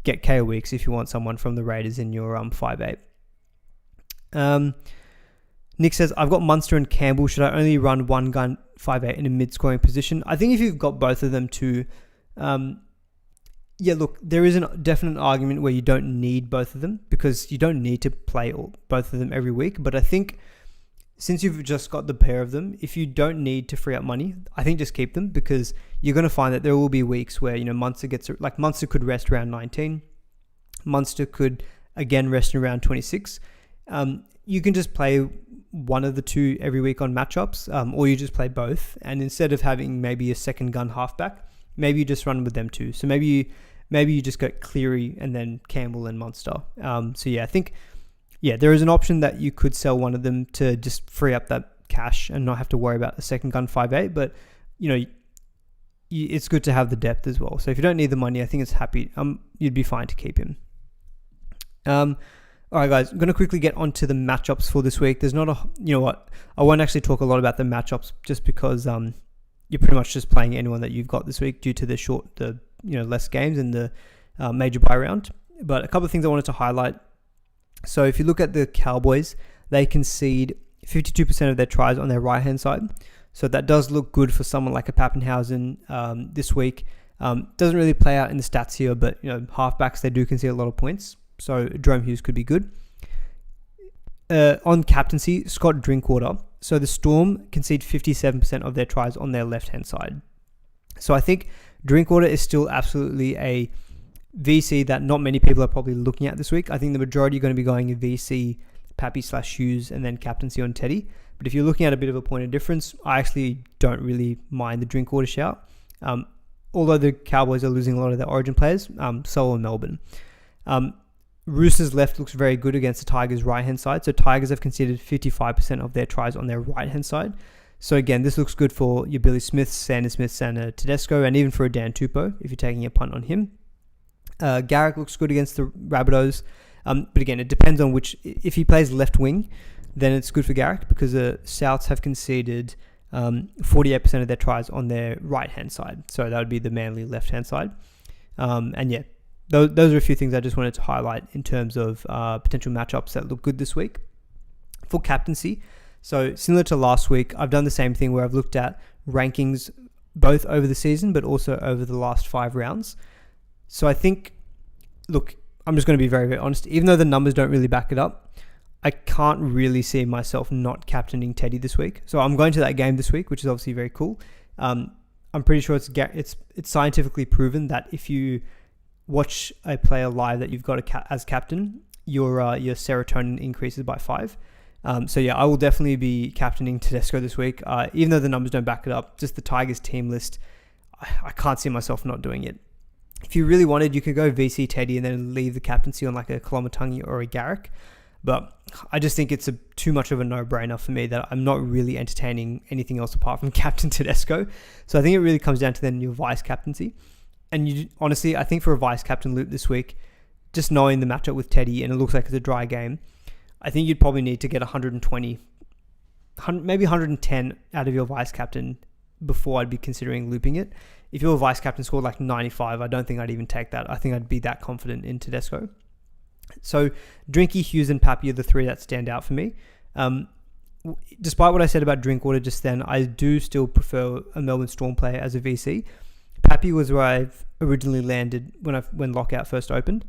get Kale Weeks if you want someone from the Raiders in your 5/8. Nick says, I've got Munster and Campbell. Should I only run one gun 5/8 in a mid-scoring position? I think if you've got both of them too, look, there is a definite argument where you don't need both of them, because you don't need to play both of them every week. But I think since you've just got the pair of them, if you don't need to free up money, I think just keep them, because you're going to find that there will be weeks where, Munster Munster could rest around 19. Munster could, again, rest around 26. You can just play one of the two every week on matchups, or you just play both. And instead of having maybe a second gun halfback, maybe you just run with them too. So maybe you just go Cleary and then Campbell and Munster. I think there is an option that you could sell one of them to just free up that cash and not have to worry about a second gun 5/8. But it's good to have the depth as well. So if you don't need the money, I think you'd be fine to keep him. All right, guys, I'm going to quickly get onto the matchups for this week. There's not I won't actually talk a lot about the matchups just because you're pretty much just playing anyone that you've got this week due to the less games in the major bye round. But a couple of things I wanted to highlight. So if you look at the Cowboys, they concede 52% of their tries on their right-hand side. So that does look good for someone like a Pappenhausen this week. Doesn't really play out in the stats here, but halfbacks, they do concede a lot of points. So Jerome Hughes could be good. On captaincy, Scott Drinkwater. So the Storm concede 57% of their tries on their left-hand side. So I think Drinkwater is still absolutely a VC that not many people are probably looking at this week. I think the majority are going to be going VC, Pappy/Hughes, and then captaincy on Teddy. But if you're looking at a bit of a point of difference, I actually don't really mind the Drinkwater shout. Although the Cowboys are losing a lot of their origin players, so are Melbourne. Roosters left looks very good against the Tigers' right-hand side. So Tigers have conceded 55% of their tries on their right-hand side. So again, this looks good for your Billy Smiths, Sanders Smiths, and Tedesco, and even for a Dan Tupou, if you're taking a punt on him. Garrick looks good against the Rabbitohs. But again, it depends on which. If he plays left wing, then it's good for Garrick because the Souths have conceded 48% of their tries on their right-hand side. So that would be the Manly left-hand side. And yeah, those are a few things I just wanted to highlight in terms of potential matchups that look good this week. For captaincy, so similar to last week, I've done the same thing where I've looked at rankings both over the season but also over the last 5 rounds. So I think, look, I'm just going to be very, very honest. Even though the numbers don't really back it up, I can't really see myself not captaining Teddy this week. So I'm going to that game this week, which is obviously very cool. I'm pretty sure it's scientifically proven that if you watch a player live that you've got as captain, your serotonin increases by 5. So yeah, I will definitely be captaining Tedesco this week. Even though the numbers don't back it up, just the Tigers team list, I can't see myself not doing it. If you really wanted, you could go VC Teddy and then leave the captaincy on like a Kolomatangi or a Garrick. But I just think it's too much of a no-brainer for me that I'm not really entertaining anything else apart from Captain Tedesco. So I think it really comes down to then your vice captaincy. And honestly, I think for a vice captain loop this week, just knowing the matchup with Teddy, and it looks like it's a dry game, I think you'd probably need to get 120, maybe 110 out of your vice captain before I'd be considering looping it. If your vice captain scored like 95, I don't think I'd even take that. I think I'd be that confident in Tedesco. So Drinky, Hughes, and Pappy are the 3 that stand out for me. Despite what I said about Drinkwater just then, I do still prefer a Melbourne Storm player as a VC. Pappy was where I originally landed when lockout first opened.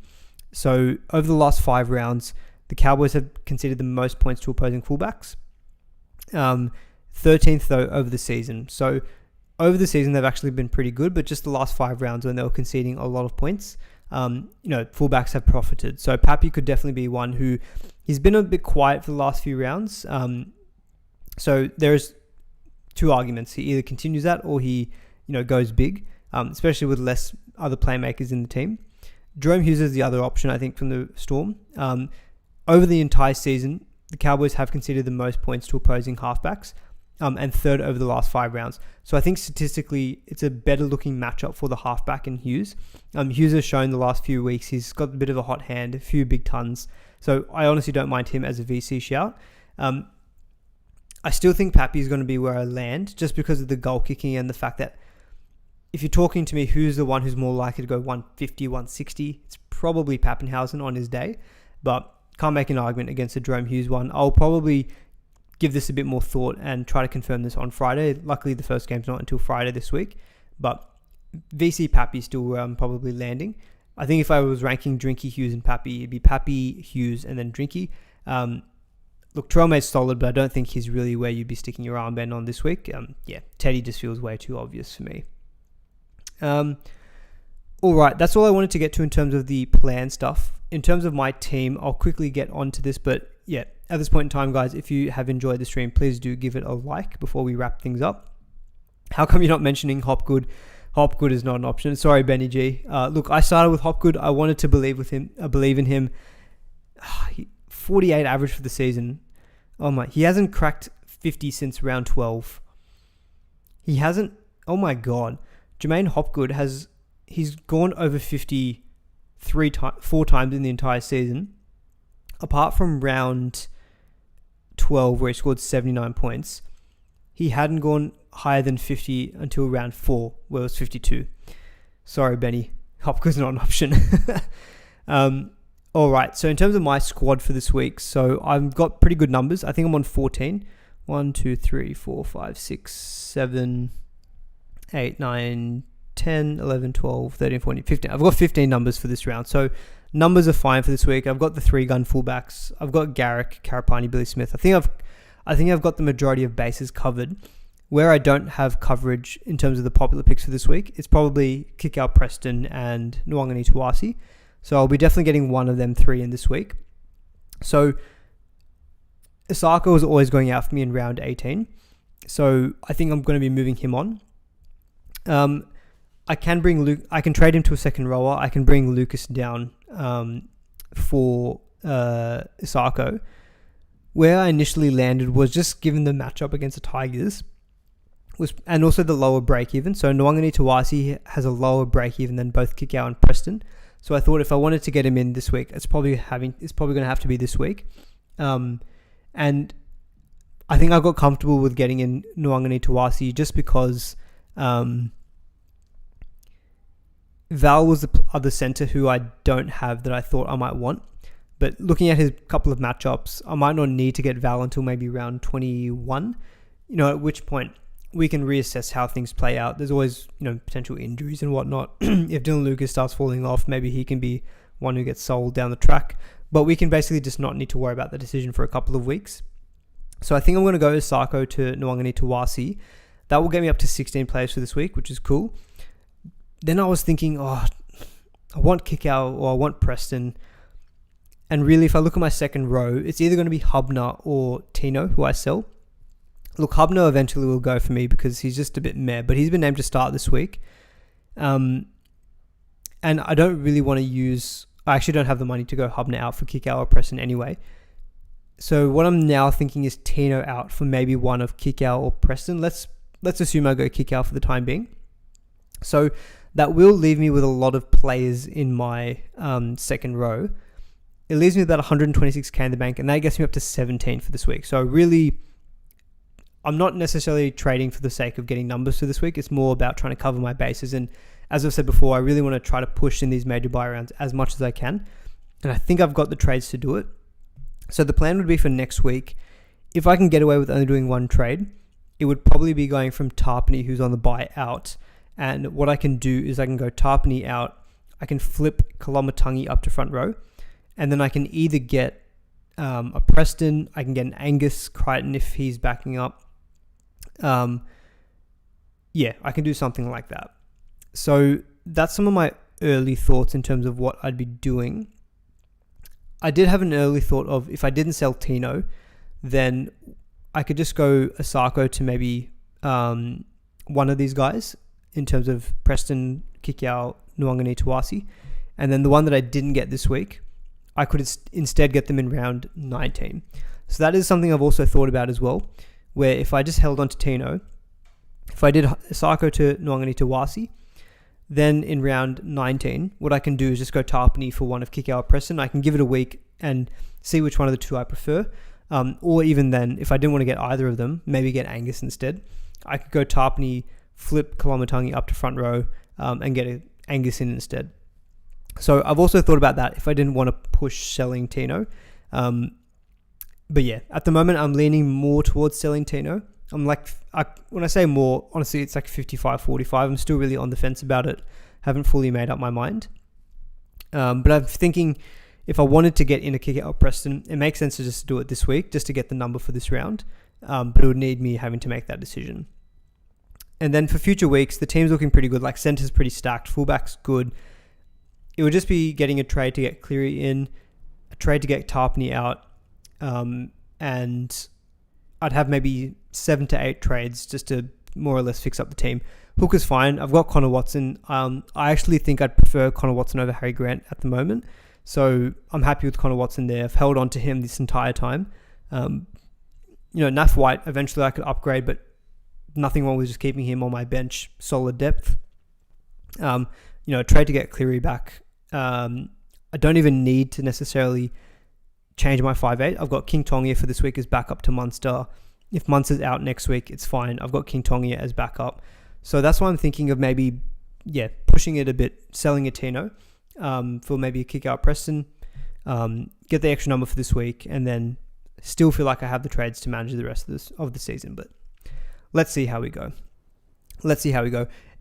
So over the last 5 rounds, the Cowboys have conceded the most points to opposing fullbacks. 13th though over the season. So over the season, they've actually been pretty good, but just the last 5 rounds when they were conceding a lot of points, fullbacks have profited. So Pappy could definitely be one who, he's been a bit quiet for the last few rounds. So there's 2 arguments. He either continues that or he, goes big, especially with less other playmakers in the team. Jerome Hughes is the other option, I think, from the Storm. Over the entire season, the Cowboys have conceded the most points to opposing halfbacks, and 3rd over the last 5 rounds. So I think statistically, it's a better looking matchup for the halfback in Hughes. Hughes has shown the last few weeks, he's got a bit of a hot hand, a few big tons. So I honestly don't mind him as a VC shout. I still think Pappy is going to be where I land, just because of the goal kicking and the fact that if you're talking to me, who's the one who's more likely to go 150, 160, it's probably Pappenhausen on his day. But can't make an argument against the Jerome Hughes one. I'll probably give this a bit more thought and try to confirm this on Friday. Luckily, the first game's not until Friday this week. But VC Pappy is still where I'm probably landing. I think if I was ranking Drinky, Hughes, and Pappy, it'd be Pappy, Hughes, and then Drinky. Look, Traorme's solid, but I don't think he's really where you'd be sticking your armband on this week. Teddy just feels way too obvious for me. All right, that's all I wanted to get to in terms of the plan stuff. In terms of my team, I'll quickly get onto this, but yeah, at this point in time, guys, if you have enjoyed the stream, please do give it a like before we wrap things up. How come you're not mentioning Hopgood? Hopgood is not an option. Sorry, Benny G. Look, I started with Hopgood. I wanted to believe in him. 48 average for the season. Oh my, he hasn't cracked 50 since round 12. He hasn't. Oh my God. Jermaine Hopgood he's gone over 50 4 times in the entire season. Apart from round 12 where he scored 79 points, he hadn't gone higher than 50 until round 4 where it was 52. Sorry, Benny. Hopgood's not an option. All right. So in terms of my squad for this week, so I've got pretty good numbers. I think I'm on 14, 1, 2, 3, 4, 5, 6, 7, 8, 9, 10, 11, 12, 13, 14, 15. I've got 15 numbers for this round. So numbers are fine for this week. I've got the 3-gun fullbacks. I've got Garrick, Karapani, Billy Smith. I think I've got the majority of bases covered. Where I don't have coverage in terms of the popular picks for this week, it's probably Kikau, Preston, and Nwangani Tuasi. So I'll be definitely getting one of them 3 in this week. So Osaka was always going out for me in round 18. So I think I'm going to be moving him on. I can trade him to a second rower. I can bring Lucas down for Osaka. Where I initially landed was just given the matchup against the Tigers, and also the lower break even. So Nwangani Tuasi has a lower break even than both Kikau and Preston. So I thought if I wanted to get him in this week, it's probably going to have to be this week. And I think I got comfortable with getting in Nwangani Tuasi just because Val was the other centre who I don't have that I thought I might want. But looking at his couple of matchups, I might not need to get Val until maybe round 21. At which point we can reassess how things play out. There's always, potential injuries and whatnot. If Dylan Lucas starts falling off, maybe he can be one who gets sold down the track. But we can basically just not need to worry about the decision for a couple of weeks. So I think I'm going to go Osako to Nwangani Tuasi. That will get me up to 16 players for this week, which is cool. Then I was thinking, I want Kikau or I want Preston. And really, if I look at my second row, it's either going to be Hubner or Tino, who I sell. Look, Hubner eventually will go for me because he's just a bit meh, but he's been named to start this week. And I don't really want to I actually don't have the money to go Hubner out for Kikau or Preston anyway. So what I'm now thinking is Tino out for maybe one of Kikau or Preston. Let's assume I go Kikau for the time being. So that will leave me with a lot of players in my second row. It leaves me with about 126k in the bank, and that gets me up to 17 for this week. So really, I'm not necessarily trading for the sake of getting numbers for this week. It's more about trying to cover my bases. And as I've said before, I really want to try to push in these major buy rounds as much as I can. And I think I've got the trades to do it. So the plan would be for next week, if I can get away with only doing one trade, it would probably be going from Tarpany, who's on the buy, out. And what I can do is I can go Tarpany out. I can flip Kolomatangi up to front row. And then I can either get a Preston, I can get an Angus Crichton if he's backing up. I can do something like that. So that's some of my early thoughts in terms of what I'd be doing. I did have an early thought of if I didn't sell Tino, then I could just go Osako to maybe one of these guys in terms of Preston, Kikau, Nwangani Tuasi. And then the one that I didn't get this week, I could instead get them in round 19. So that is something I've also thought about as well, where if I just held on to Tino, if I did Osako to Nwangani Tuasi, then in round 19, what I can do is just go Tarpany for one of Kikau or Preston. I can give it a week and see which one of the two I prefer. Or even then, if I didn't want to get either of them, maybe get Angus instead. I could go Tarpany, flip Kolomatangi up to front row, and get Angus in instead. So I've also thought about that if I didn't want to push selling Tino. But yeah, at the moment, I'm leaning more towards selling Tino. I'm when I say more, honestly, it's like 55-45. I'm still really on the fence about it. Haven't fully made up my mind. But I'm thinking if I wanted to get in a Kikau or Preston, it makes sense to just do it this week, just to get the number for this round. But it would need me having to make that decision. And then for future weeks, the team's looking pretty good. Like center's pretty stacked, fullback's good. It would just be getting a trade to get Cleary in, a trade to get Tarpany out, and I'd have maybe 7 to 8 trades just to more or less fix up the team. Hooker's fine. I've got Connor Watson. I actually think I'd prefer Connor Watson over Harry Grant at the moment. So I'm happy with Connor Watson there. I've held on to him this entire time. Naf White, eventually I could upgrade, but nothing wrong with just keeping him on my bench. Solid depth. Trade to get Cleary back. I don't even need to necessarily change my 5'8". I've got King Tongia for this week as backup to Munster. If Munster's out next week, it's fine. I've got King Tongia as backup. So that's why I'm thinking of maybe, pushing it a bit, selling a Tino for maybe a Kikau Preston, get the extra number for this week, and then Still feel like I have the trades to manage the rest of the season, but let's see how we go.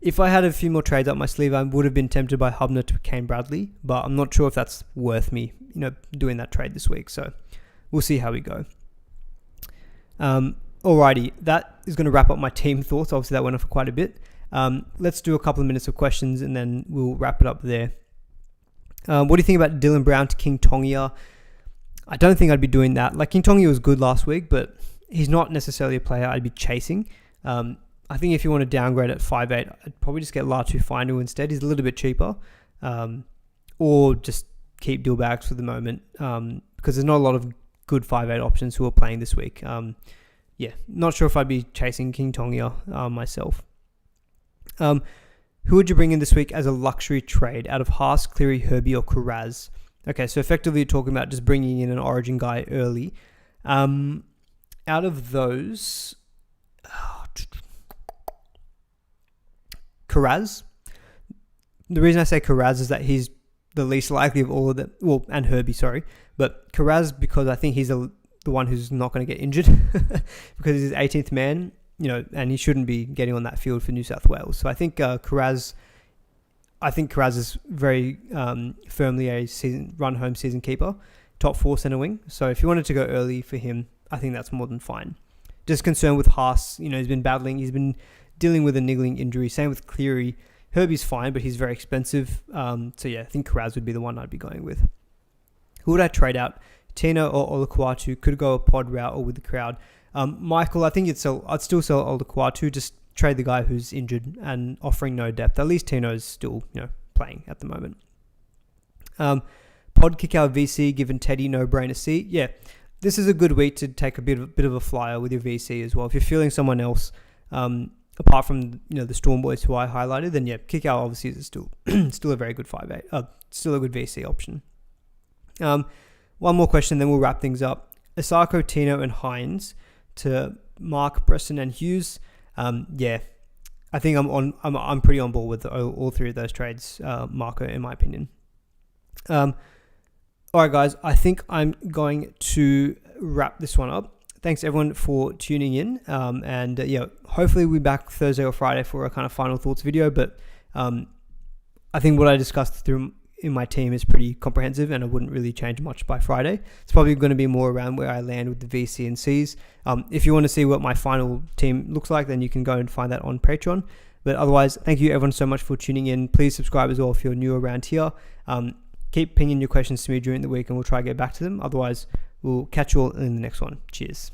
If I had a few more trades up my sleeve, I would have been tempted by Hubner to Kane Bradley, but I'm not sure if that's worth me, doing that trade this week. So we'll see how we go. Alrighty, that is going to wrap up my team thoughts. Obviously, that went on for quite a bit. Let's do a couple of minutes of questions and then we'll wrap it up there. What do you think about Dylan Brown to King Tongia? I don't think I'd be doing that. Like, King Tongia was good last week, but he's not necessarily a player I'd be chasing. I think if you want to downgrade at 5'8", I'd probably just get Latu Fainu instead. He's a little bit cheaper. Or just keep Dillbags for the moment, because there's not a lot of good 5'8" options who are playing this week. Not sure if I'd be chasing King Tongia myself. Who would you bring in this week as a luxury trade out of Haas, Cleary, Herbie, or Kuraz? Okay, so effectively you're talking about just bringing in an Origin guy early. Out of those, Kuraz. The reason I say Kuraz is that he's the least likely of all of them. Well, and Herbie, sorry. But Kuraz, because I think he's the one who's not going to get injured because he's his 18th man, and he shouldn't be getting on that field for New South Wales. So I think Kuraz is very firmly a run home season keeper, top 4 centre wing. So if you wanted to go early for him, I think that's more than fine. Just concerned with Haas, he's been dealing with a niggling injury. Same with Cleary. Herbie's fine, but he's very expensive. I think Kuraz would be the one I'd be going with. Who would I trade out? Tino or Olukwatu? Could go a pod route or with the crowd. Michael, I think I'd still sell Olukwatu. Just trade the guy who's injured and offering no depth. At least Tino's still, playing at the moment. Pod kick out VC, given Teddy no-brainer C. Yeah, this is a good week to take a bit of a flyer with your VC as well. If you're feeling someone else, apart from the Storm Boys who I highlighted, then kick out obviously is still a very good 5'8", still a good VC option. One more question, then we'll wrap things up. Asako, Tino, and Hines to Mark, Preston, and Hughes. I think I'm pretty on board with all 3 of those trades, Marco, in my opinion. All right, guys, I think I'm going to wrap this one up. Thanks everyone for tuning in, hopefully we'll be back Thursday or Friday for a kind of final thoughts video. But I think what I discussed in my team is pretty comprehensive, and I wouldn't really change much by Friday. It's probably going to be more around where I land with the VC and Cs. If you want to see what my final team looks like, then you can go and find that on Patreon. But otherwise, thank you everyone so much for tuning in. Please subscribe as well if you're new around here. Keep pinging your questions to me during the week and we'll try to get back to them. Otherwise, we'll catch you all in the next one. Cheers.